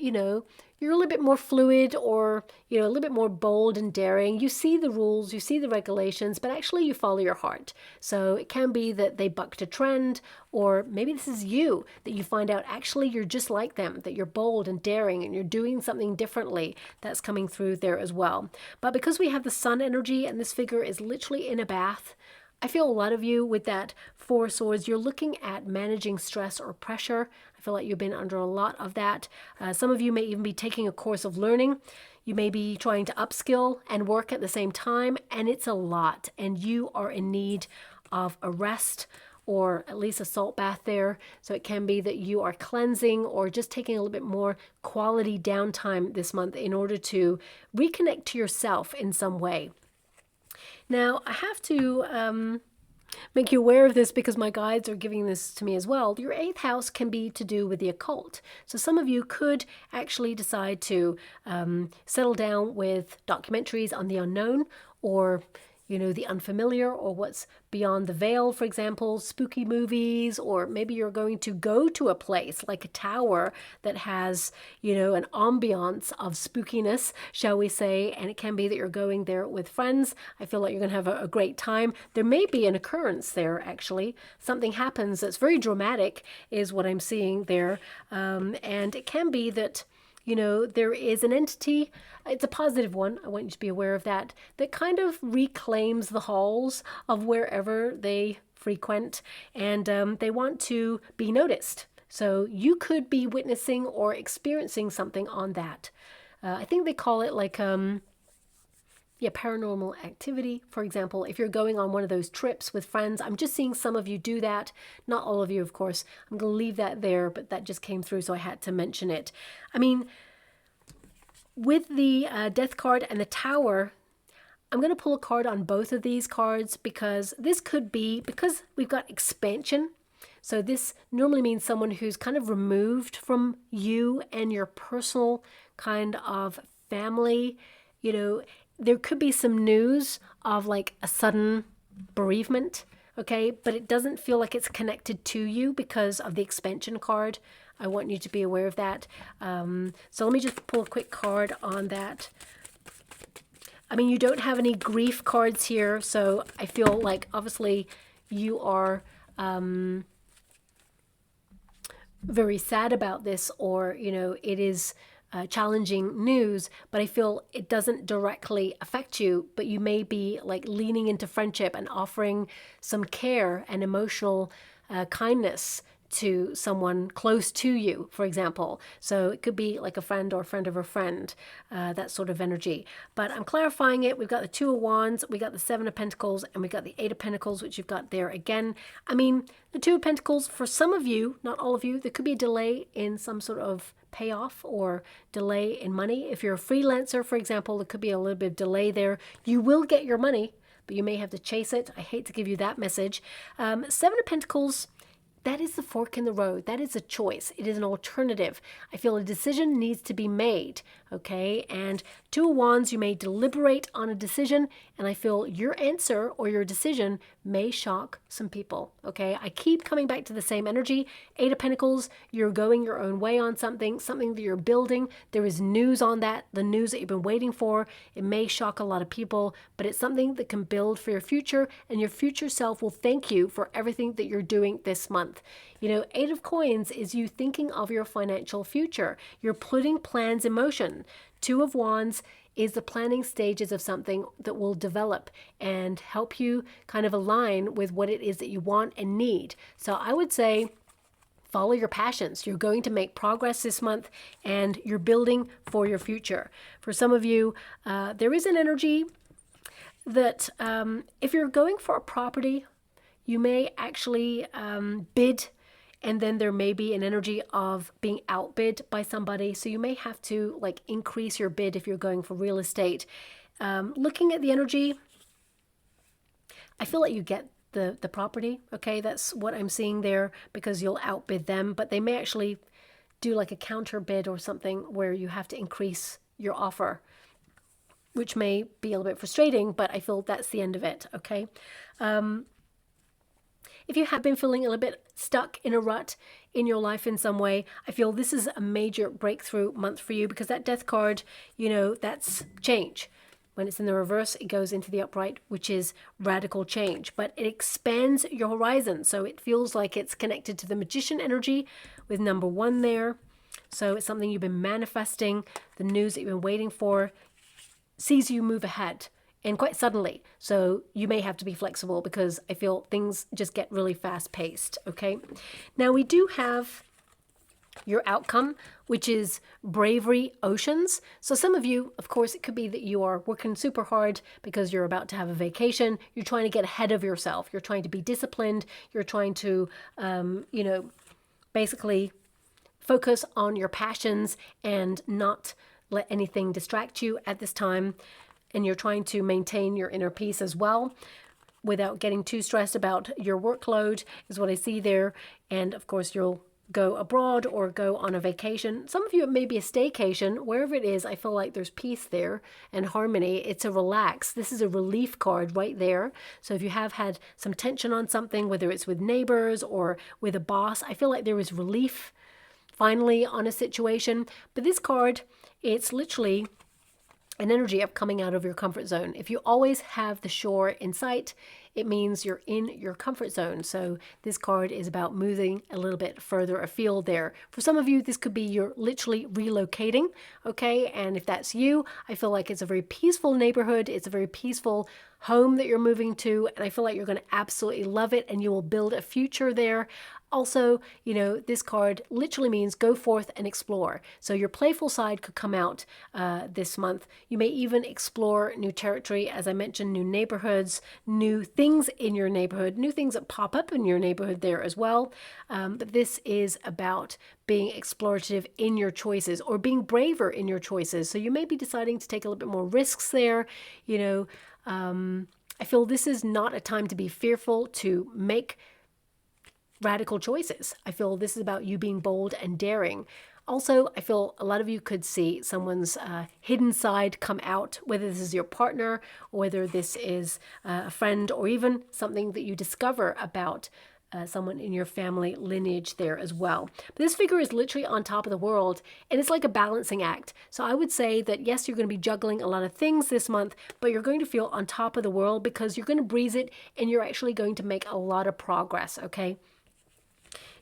you're a little bit more fluid, or, a little bit more bold and daring. You see the rules, you see the regulations, but actually you follow your heart. So it can be that they bucked a trend, or maybe this is you, that you find out actually you're just like them, that you're bold and daring and you're doing something differently. That's coming through there as well. But because we have the Sun energy and this figure is literally in a bath, I feel a lot of you with that Four of Swords, you're looking at managing stress or pressure. I feel like you've been under a lot of that. Some of you may even be taking a course of learning. You may be trying to upskill and work at the same time, and it's a lot. And you are in need of a rest, or at least a salt bath there. So it can be that you are cleansing or just taking a little bit more quality downtime this month in order to reconnect to yourself in some way. Now, I have to make you aware of this because my guides are giving this to me as well. Your 8th house can be to do with the occult. So some of you could actually decide to settle down with documentaries on the unknown, or the unfamiliar, or what's beyond the veil, for example, spooky movies, or maybe you're going to go to a place like a tower that has, an ambiance of spookiness, shall we say, and it can be that you're going there with friends. I feel like you're going to have a great time. There may be an occurrence there, actually. Something happens that's very dramatic is what I'm seeing there, and it can be that there is an entity, it's a positive one, I want you to be aware of that, that kind of reclaims the halls of wherever they frequent, and they want to be noticed. So you could be witnessing or experiencing something on that. I think they call it like paranormal activity. For example, if you're going on one of those trips with friends, I'm just seeing some of you do that. Not all of you, of course. I'm going to leave that there, but that just came through, so I had to mention it. I mean, with the Death card and the Tower, I'm going to pull a card on both of these cards because this could be, because we've got expansion. So this normally means someone who's kind of removed from you and your personal kind of family. There could be some news of like a sudden bereavement, okay? But it doesn't feel like it's connected to you because of the expansion card. I want you to be aware of that. So let me just pull a quick card on that. I mean, you don't have any grief cards here, so I feel like obviously you are very sad about this, or, it is challenging news, but I feel it doesn't directly affect you, but you may be like leaning into friendship and offering some care and emotional kindness to someone close to you, for example. So it could be like a friend or a friend of a friend, that sort of energy. But I'm clarifying it. We've got the Two of Wands, we got the Seven of Pentacles, and we got the Eight of Pentacles, which you've got there again. I mean, the Two of Pentacles, for some of you, not all of you, there could be a delay in some sort of payoff or delay in money. If you're a freelancer, for example, there could be a little bit of delay there. You will get your money, but you may have to chase it. I hate to give you that message. Seven of Pentacles, that is the fork in the road. That is a choice. It is an alternative. I feel a decision needs to be made, okay? And Two of Wands, you may deliberate on a decision, and I feel your answer or your decision may shock some people, okay? I keep coming back to the same energy. Eight of Pentacles, you're going your own way on something that you're building. There is news on that, the news that you've been waiting for. It may shock a lot of people, but it's something that can build for your future, and your future self will thank you for everything that you're doing this month. Eight of Coins is you thinking of your financial future. You're putting plans in motion. Two of Wands is the planning stages of something that will develop and help you kind of align with what it is that you want and need. So I would say follow your passions. You're going to make progress this month, and you're building for your future. For some of you, there is an energy that if you're going for a property, you may actually bid, and then there may be an energy of being outbid by somebody. So you may have to like increase your bid if you're going for real estate. Looking at the energy, I feel like you get the property. Okay, that's what I'm seeing there, because you'll outbid them, but they may actually do like a counter bid or something where you have to increase your offer, which may be a little bit frustrating, but I feel that's the end of it. Okay. If you have been feeling a little bit stuck in a rut in your life in some way, I feel this is a major breakthrough month for you, because that Death card, you know, that's change. When it's in the reverse, it goes into the upright, which is radical change. But it expands your horizon. So it feels like it's connected to the Magician energy with number 1 there. So it's something you've been manifesting. The news that you've been waiting for sees you move ahead, and quite suddenly. So you may have to be flexible, because I feel things just get really fast paced. Okay. Now we do have your outcome, which is bravery oceans. So some of you, of course, it could be that you are working super hard because you're about to have a vacation. You're trying to get ahead of yourself. You're trying to be disciplined. You're trying to, you know, basically focus on your passions and not let anything distract you at this time. And you're trying to maintain your inner peace as well, without getting too stressed about your workload, is what I see there. And of course, you'll go abroad or go on a vacation. Some of you, it may be a staycation. Wherever it is, I feel like there's peace there and harmony. It's a relax. This is a relief card right there. So if you have had some tension on something, whether it's with neighbors or with a boss, I feel like there is relief finally on a situation. But this card, it's literally an energy of coming out of your comfort zone. If you always have the shore in sight, it means you're in your comfort zone. So this card is about moving a little bit further afield there. For some of you, this could be you're literally relocating, okay? And if that's you, I feel like it's a very peaceful neighborhood. It's a very peaceful home that you're moving to, and I feel like you're going to absolutely love it, and you will build a future there. Also, you know, this card literally means go forth and explore. So your playful side could come out this month. You may even explore new territory, as I mentioned, new neighborhoods, new things in your neighborhood, new things that pop up in your neighborhood there as well. But this is about being explorative in your choices, or being braver in your choices. So you may be deciding to take a little bit more risks there, you know. I feel this is not a time to be fearful, to make radical choices. I feel this is about you being bold and daring. Also, I feel a lot of you could see someone's hidden side come out, whether this is your partner, or whether this is a friend, or even something that you discover about someone in your family lineage there as well. But this figure is literally on top of the world, and it's like a balancing act. So I would say that yes, you're going to be juggling a lot of things this month, but you're going to feel on top of the world, because you're going to breeze it, and you're actually going to make a lot of progress, okay?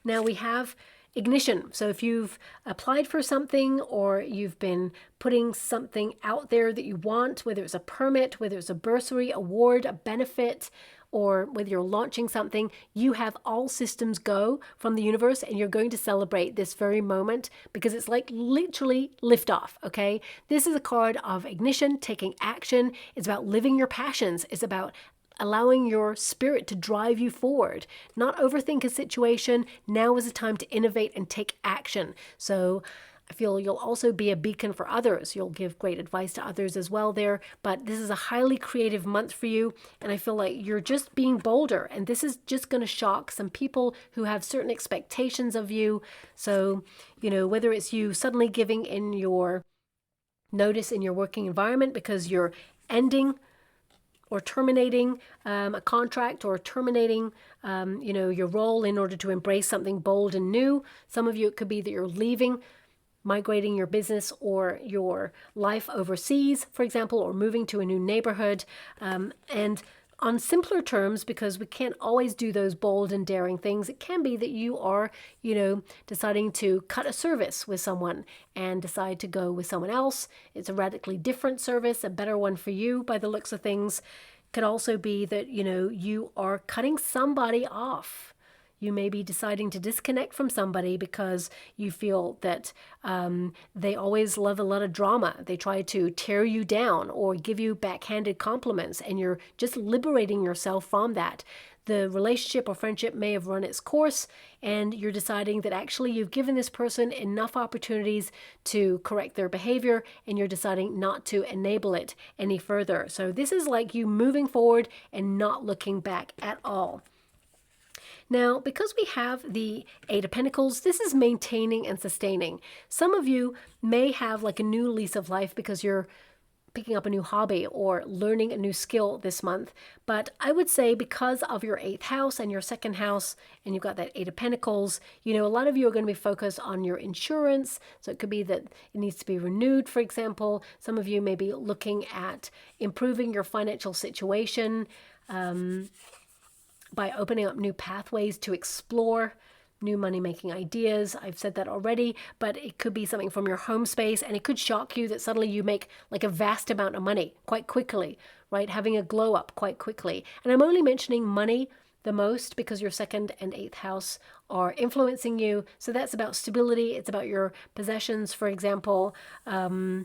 Now we have ignition. So if you've applied for something, or you've been putting something out there that you want, whether it's a permit, whether it's a bursary, award, a benefit, or whether you're launching something, you have all systems go from the universe, and you're going to celebrate this very moment, because it's like literally liftoff, okay? This is a card of ignition, taking action. It's about living your passions. It's about allowing your spirit to drive you forward. Not overthink a situation. Now is the time to innovate and take action. So I feel you'll also be a beacon for others. You'll give great advice to others as well there. But this is a highly creative month for you. And I feel like you're just being bolder. And this is just going to shock some people who have certain expectations of you. So, you know, whether it's you suddenly giving in your notice in your working environment because you're ending or terminating a contract, or terminating, you know, your role in order to embrace something bold and new. Some of you, it could be that you're leaving, migrating your business or your life overseas, for example, or moving to a new neighborhood. And on simpler terms, because we can't always do those bold and daring things, it can be that you are, you know, deciding to cut a service with someone and decide to go with someone else. It's a radically different service, a better one for you by the looks of things. Could also be that, you know, you are cutting somebody off. You may be deciding to disconnect from somebody because you feel that they always love a lot of drama. They try to tear you down or give you backhanded compliments, and you're just liberating yourself from that. The relationship or friendship may have run its course, and you're deciding that actually you've given this person enough opportunities to correct their behavior, and you're deciding not to enable it any further. So this is like you moving forward and not looking back at all. Now, because we have the Eight of Pentacles, this is maintaining and sustaining. Some of you may have like a new lease of life because you're picking up a new hobby or learning a new skill this month. But I would say because of your 8th house and your 2nd house, and you've got that 8 of Pentacles, you know, a lot of you are going to be focused on your insurance. So it could be that it needs to be renewed, for example. Some of you may be looking at improving your financial situation by opening up new pathways to explore new money-making ideas. I've said that already, but it could be something from your home space, and it could shock you that suddenly you make like a vast amount of money quite quickly, right? Having a glow up quite quickly. And I'm only mentioning money the most because your 2nd and 8th house are influencing you. So that's about stability. It's about your possessions, for example. But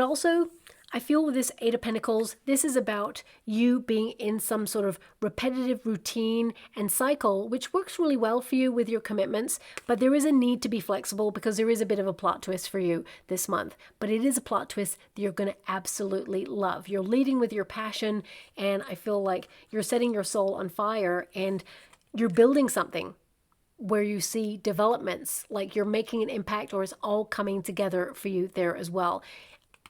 also, I feel with this 8 of Pentacles, this is about you being in some sort of repetitive routine and cycle, which works really well for you with your commitments, but there is a need to be flexible because there is a bit of a plot twist for you this month. But it is a plot twist that you're going to absolutely love. You're leading with your passion, and I feel like you're setting your soul on fire, and you're building something where you see developments, like you're making an impact, or it's all coming together for you there as well.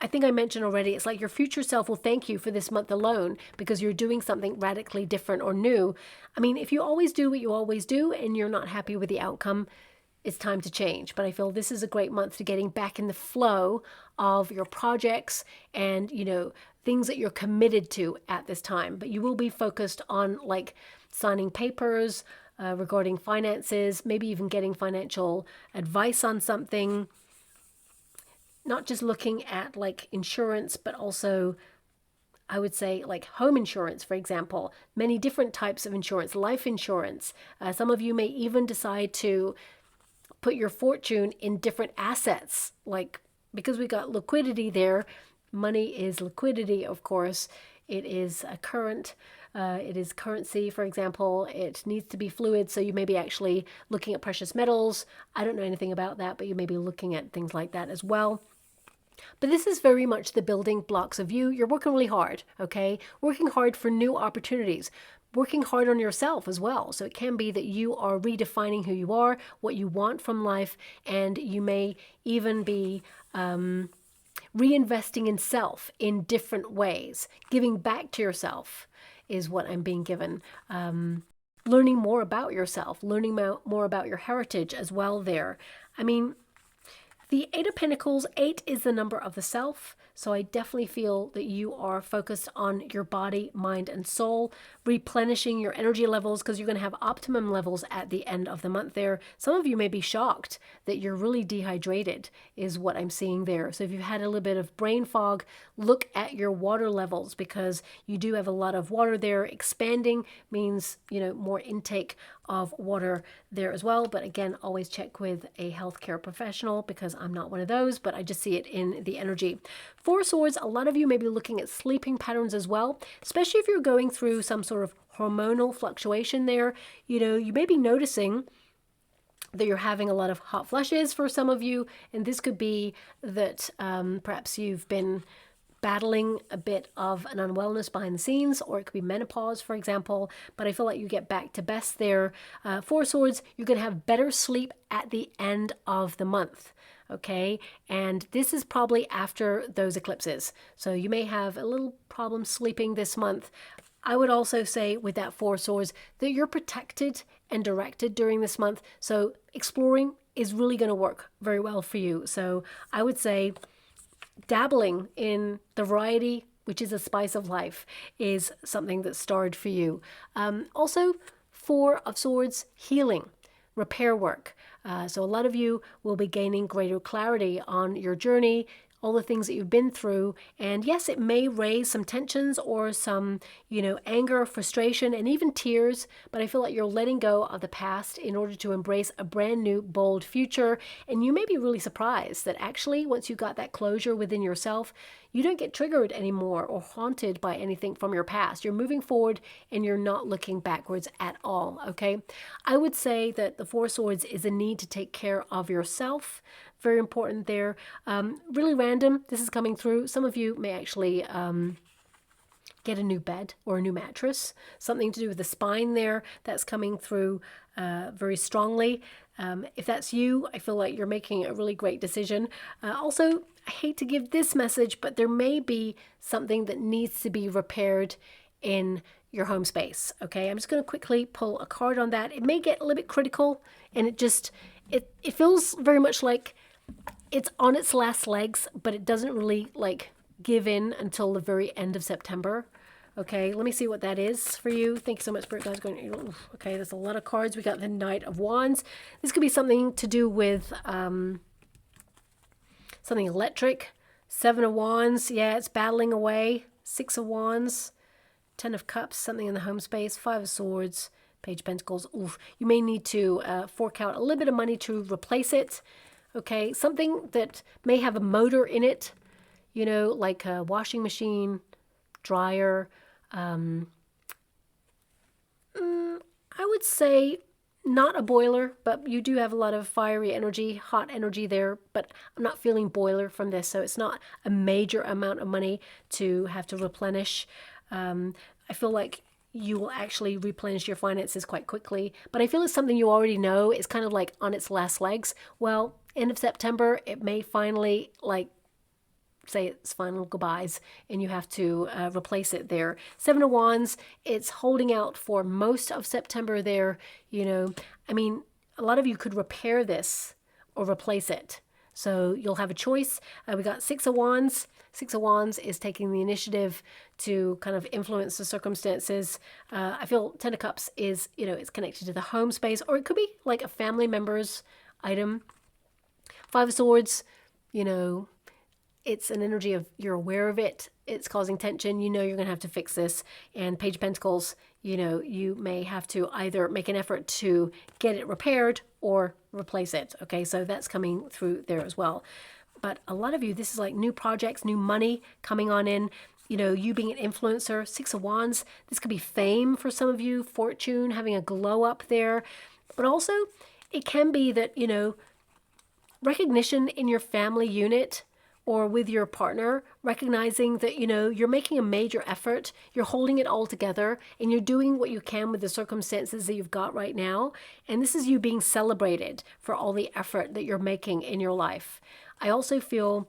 I think I mentioned already, it's like your future self will thank you for this month alone because you're doing something radically different or new. I mean, if you always do what you always do and you're not happy with the outcome, it's time to change. But I feel this is a great month to getting back in the flow of your projects and, you know, things that you're committed to at this time. But you will be focused on like signing papers regarding finances, maybe even getting financial advice on something. Not just looking at like insurance, but also I would say like home insurance, for example, many different types of insurance, life insurance. Some of you may even decide to put your fortune in different assets, like because we got liquidity there. Money is liquidity, of course. It is a current. It is currency, for example. It needs to be fluid, so you may be actually looking at precious metals. I don't know anything about that, but you may be looking at things like that as well. But this is very much the building blocks of you. You're working really hard, okay? Working hard for new opportunities. Working hard on yourself as well. So it can be that you are redefining who you are, what you want from life, and you may even be reinvesting in self in different ways. Giving back to yourself is what I'm being given. Learning more about yourself, learning more about your heritage as well there. I mean, the 8 of Pentacles, 8 is the number of the self. So I definitely feel that you are focused on your body, mind, and soul, replenishing your energy levels because you're going to have optimum levels at the end of the month there. Some of you may be shocked that you're really dehydrated is what I'm seeing there. So if you've had a little bit of brain fog, look at your water levels because you do have a lot of water there. Expanding means, you know, more intake of water there as well. But again, always check with a healthcare professional because I'm not one of those, but I just see it in the energy. 4 Swords, a lot of you may be looking at sleeping patterns as well, especially if you're going through some sort of hormonal fluctuation there. You know, you may be noticing that you're having a lot of hot flushes for some of you, and this could be that perhaps you've been battling a bit of an unwellness behind the scenes, or it could be menopause, for example, but I feel like you get back to best there. 4 Swords, you're going to have better sleep at the end of the month. Okay, and this is probably after those eclipses. So you may have a little problem sleeping this month. I would also say with that 4 Swords that you're protected and directed during this month. So exploring is really going to work very well for you. So I would say dabbling in the variety, which is a spice of life, is something that's starred for you. Also, 4 of Swords, healing, repair work. So a lot of you will be gaining greater clarity on your journey, all the things that you've been through. And yes, it may raise some tensions or some, you know, anger, frustration, and even tears. But I feel like you're letting go of the past in order to embrace a brand new, bold future. And you may be really surprised that actually, once you got that closure within yourself, you don't get triggered anymore or haunted by anything from your past. You're moving forward and you're not looking backwards at all, okay? I would say that the 4 Swords is a need to take care of yourself. Very important there. Really random, this is coming through. Some of you may actually get a new bed or a new mattress. Something to do with the spine there, that's coming through very strongly. If that's you, I feel like you're making a really great decision. Also, I hate to give this message, but there may be something that needs to be repaired in your home space. Okay, I'm just going to quickly pull a card on that. It may get a little bit critical, and it feels very much like it's on its last legs, but it doesn't really like give in until the very end of September. Okay, let me see what that is for you. Thank you so much, Spirit Guides. Okay, there's a lot of cards. We got the Knight of Wands. This could be something to do with something electric. 7 of Wands. Yeah, it's battling away. 6 of Wands. 10 of Cups. Something in the home space. 5 of Swords. Page of Pentacles. Oof. You may need to fork out a little bit of money to replace it. Okay, something that may have a motor in it. You know, like a washing machine, dryer. I would say not a boiler, but you do have a lot of fiery energy, hot energy there, but I'm not feeling boiler from this, so it's not a major amount of money to have to replenish. I feel like you will actually replenish your finances quite quickly, but I feel it's something you already know. It's kind of like on its last legs. Well, end of September, it may finally like say its final goodbyes, and you have to replace it there. 7 of Wands, it's holding out for most of September there. You know, I mean, a lot of you could repair this or replace it. So you'll have a choice. We got 6 of Wands. 6 of Wands is taking the initiative to kind of influence the circumstances. I feel 10 of Cups is, you know, it's connected to the home space, or it could be like a family member's item. 5 of Swords, you know, it's an energy of you're aware of it. It's causing tension. You know you're going to have to fix this. And Page of Pentacles, you know, you may have to either make an effort to get it repaired or replace it. Okay, so that's coming through there as well. But a lot of you, this is like new projects, new money coming on in. You know, you being an influencer. 6 of Wands, this could be fame for some of you. Fortune, having a glow up there. But also, it can be that, you know, recognition in your family unit or with your partner, recognizing that, you know, you're making a major effort, you're holding it all together, and you're doing what you can with the circumstances that you've got right now. And this is you being celebrated for all the effort that you're making in your life. I also feel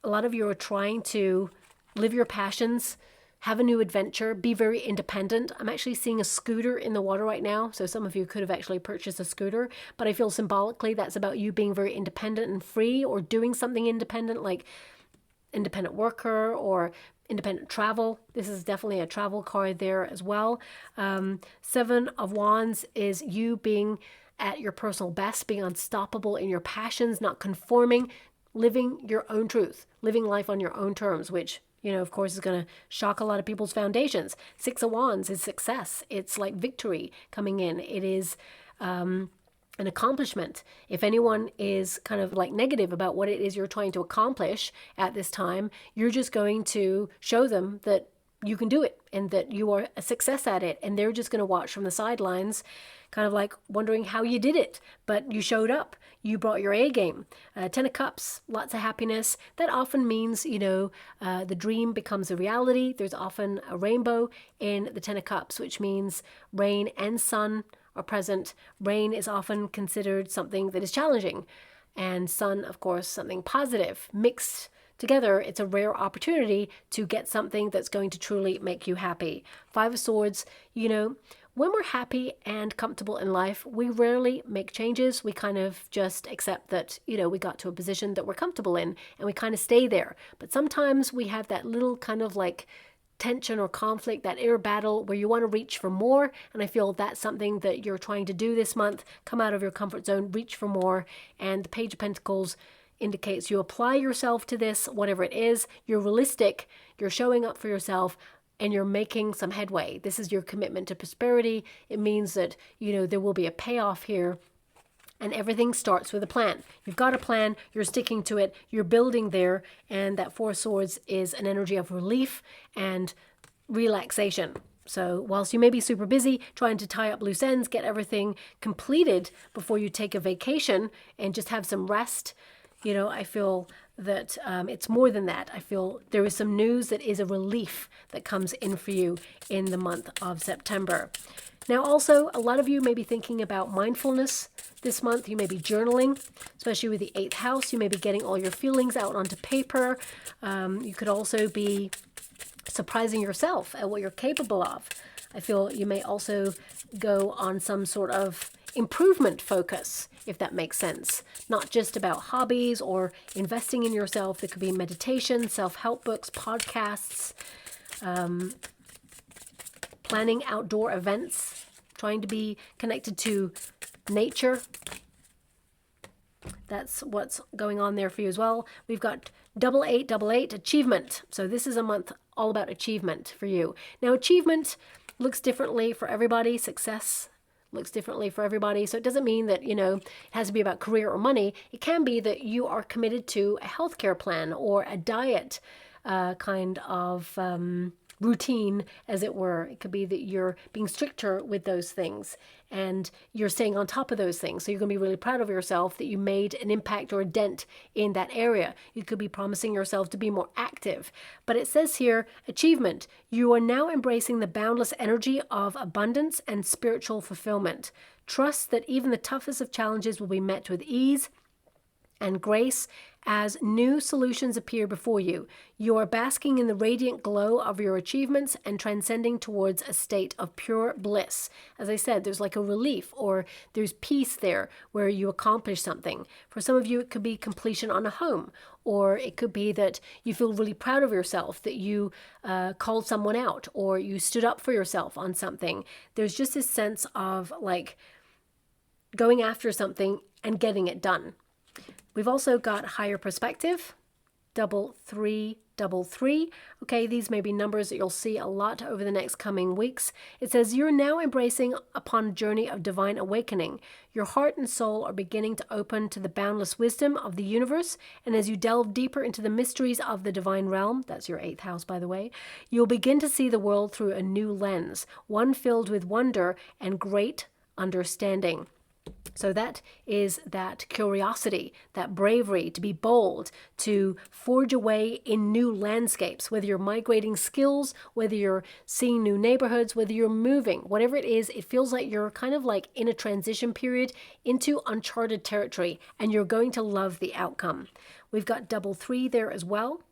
a lot of you are trying to live your passions, have a new adventure, be very independent. I'm actually seeing a scooter in the water right now. So some of you could have actually purchased a scooter, but I feel symbolically that's about you being very independent and free, or doing something independent, like independent worker or independent travel. This is definitely a travel card there as well. 7 of Wands is you being at your personal best, being unstoppable in your passions, not conforming, living your own truth, living life on your own terms, which, you know, of course, is going to shock a lot of people's foundations. 6 of Wands is success. It's like victory coming in. It is an accomplishment. If anyone is kind of like negative about what it is you're trying to accomplish at this time, you're just going to show them that you can do it and that you are a success at it. And they're just going to watch from the sidelines, kind of like wondering how you did it, but you showed up. You brought your A game. 10 of Cups, lots of happiness. That often means, you know, the dream becomes a reality. There's often a rainbow in the 10 of Cups, which means rain and sun are present. Rain is often considered something that is challenging, and sun, of course, something positive. Mixed together, it's a rare opportunity to get something that's going to truly make you happy. 5 of Swords, you know, when we're happy and comfortable in life, we rarely make changes. We kind of just accept that, you know, we got to a position that we're comfortable in, and we kind of stay there. But sometimes we have that little kind of like tension or conflict, that inner battle where you want to reach for more. And I feel that's something that you're trying to do this month. Come out of your comfort zone, reach for more. And the Page of Pentacles indicates you apply yourself to this, whatever it is. You're realistic, you're showing up for yourself, and you're making some headway. This is your commitment to prosperity. It means that, you know, there will be a payoff here, and everything starts with a plan. You've got a plan, you're sticking to it, you're building there, and that 4 of Swords is an energy of relief and relaxation. So whilst you may be super busy trying to tie up loose ends, get everything completed before you take a vacation and just have some rest, you know, I feel that it's more than that. I feel there is some news that is a relief that comes in for you in the month of September. Now, also, a lot of you may be thinking about mindfulness this month. You may be journaling, especially with the 8th house. You may be getting all your feelings out onto paper. You could also be surprising yourself at what you're capable of. I feel you may also go on some sort of improvement focus, if that makes sense. Not just about hobbies or investing in yourself. There could be meditation, self-help books, podcasts, planning outdoor events, trying to be connected to nature. That's what's going on there for you as well. We've got 8888, achievement. So this is a month all about achievement for you. Now, achievement looks differently for everybody. Success looks differently for everybody. So it doesn't mean that, it has to be about career or money. It can be that you are committed to a healthcare plan or a diet kind of routine, as it were. It could be that you're being stricter with those things and you're staying on top of those things. So you're going to be really proud of yourself that you made an impact or a dent in that area. You could be promising yourself to be more active. But it says here, achievement. You are now embracing the boundless energy of abundance and spiritual fulfillment. Trust that even the toughest of challenges will be met with ease and grace as new solutions appear before you. You are basking in the radiant glow of your achievements and transcending towards a state of pure bliss. As I said, there's like a relief or there's peace there where you accomplish something. For some of you, it could be completion on a home, or it could be that you feel really proud of yourself, that you called someone out or you stood up for yourself on something. There's just this sense of like going after something and getting it done. We've also got higher perspective, 3333. Okay, these may be numbers that you'll see a lot over the next coming weeks. It says you're now embracing upon a journey of divine awakening. Your heart and soul are beginning to open to the boundless wisdom of the universe. And as you delve deeper into the mysteries of the divine realm, that's your 8th house, by the way, you'll begin to see the world through a new lens, one filled with wonder and great understanding. So that is that curiosity, that bravery to be bold, to forge away in new landscapes, whether you're migrating skills, whether you're seeing new neighborhoods, whether you're moving, whatever it is, it feels like you're kind of like in a transition period into uncharted territory, and you're going to love the outcome. We've got 33 there as well.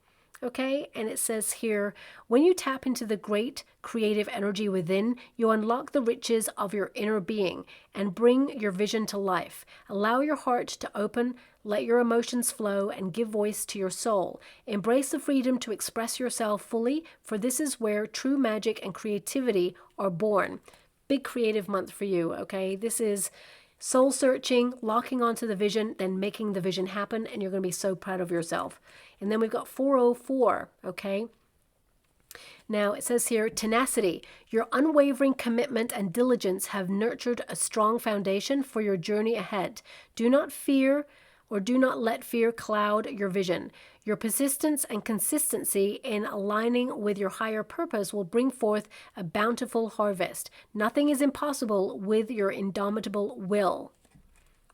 Okay, and it says here, when you tap into the great creative energy within, you unlock the riches of your inner being and bring your vision to life. Allow your heart to open, let your emotions flow, and give voice to your soul. Embrace the freedom to express yourself fully, for this is where true magic and creativity are born. Big creative month for you, okay? This is soul searching, locking onto the vision, then making the vision happen, and you're going to be so proud of yourself. And then we've got 404, okay? Now it says here, tenacity. Your unwavering commitment and diligence have nurtured a strong foundation for your journey ahead. Do not fear or do not let fear cloud your vision. Your persistence and consistency in aligning with your higher purpose will bring forth a bountiful harvest. Nothing is impossible with your indomitable will.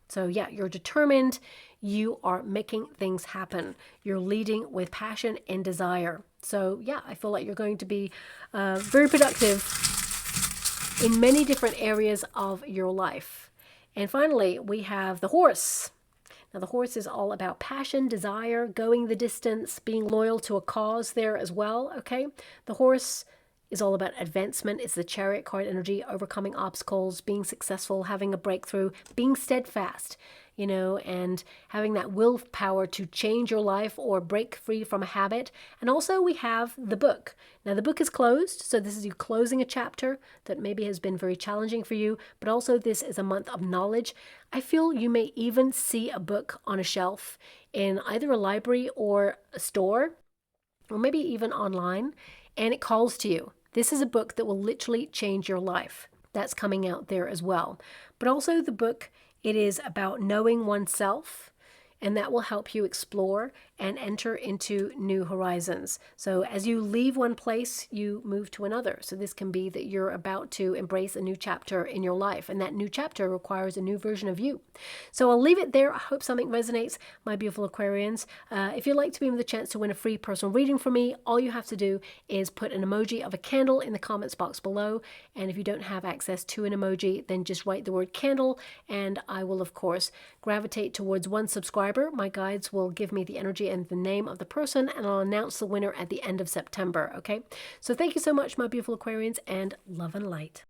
So yeah, you're determined. You are making things happen. You're leading with passion and desire. So yeah, I feel like you're going to be very productive in many different areas of your life. And finally, we have the horse. Now, the horse is all about passion, desire, going the distance, being loyal to a cause there as well, okay? The horse is all about advancement. It's the chariot card energy, overcoming obstacles, being successful, having a breakthrough, being steadfast, and having that willpower to change your life or break free from a habit. And also we have the book. Now the book is closed, so this is you closing a chapter that maybe has been very challenging for you, but also this is a month of knowledge. I feel you may even see a book on a shelf in either a library or a store, or maybe even online, and it calls to you. This is a book that will literally change your life. That's coming out there as well. But also the book, it is about knowing oneself and that will help you explore and enter into new horizons. So as you leave one place, you move to another. So this can be that you're about to embrace a new chapter in your life, and that new chapter requires a new version of you. So I'll leave it there. I hope something resonates, my beautiful Aquarians. If you'd like to be with a chance to win a free personal reading from me, all you have to do is put an emoji of a candle in the comments box below. And if you don't have access to an emoji, then just write the word candle, and I will, of course, gravitate towards one subscriber. My guides will give me the energy and the name of the person, and I'll announce the winner at the end of September, okay? So thank you so much, my beautiful Aquarians, and love and light.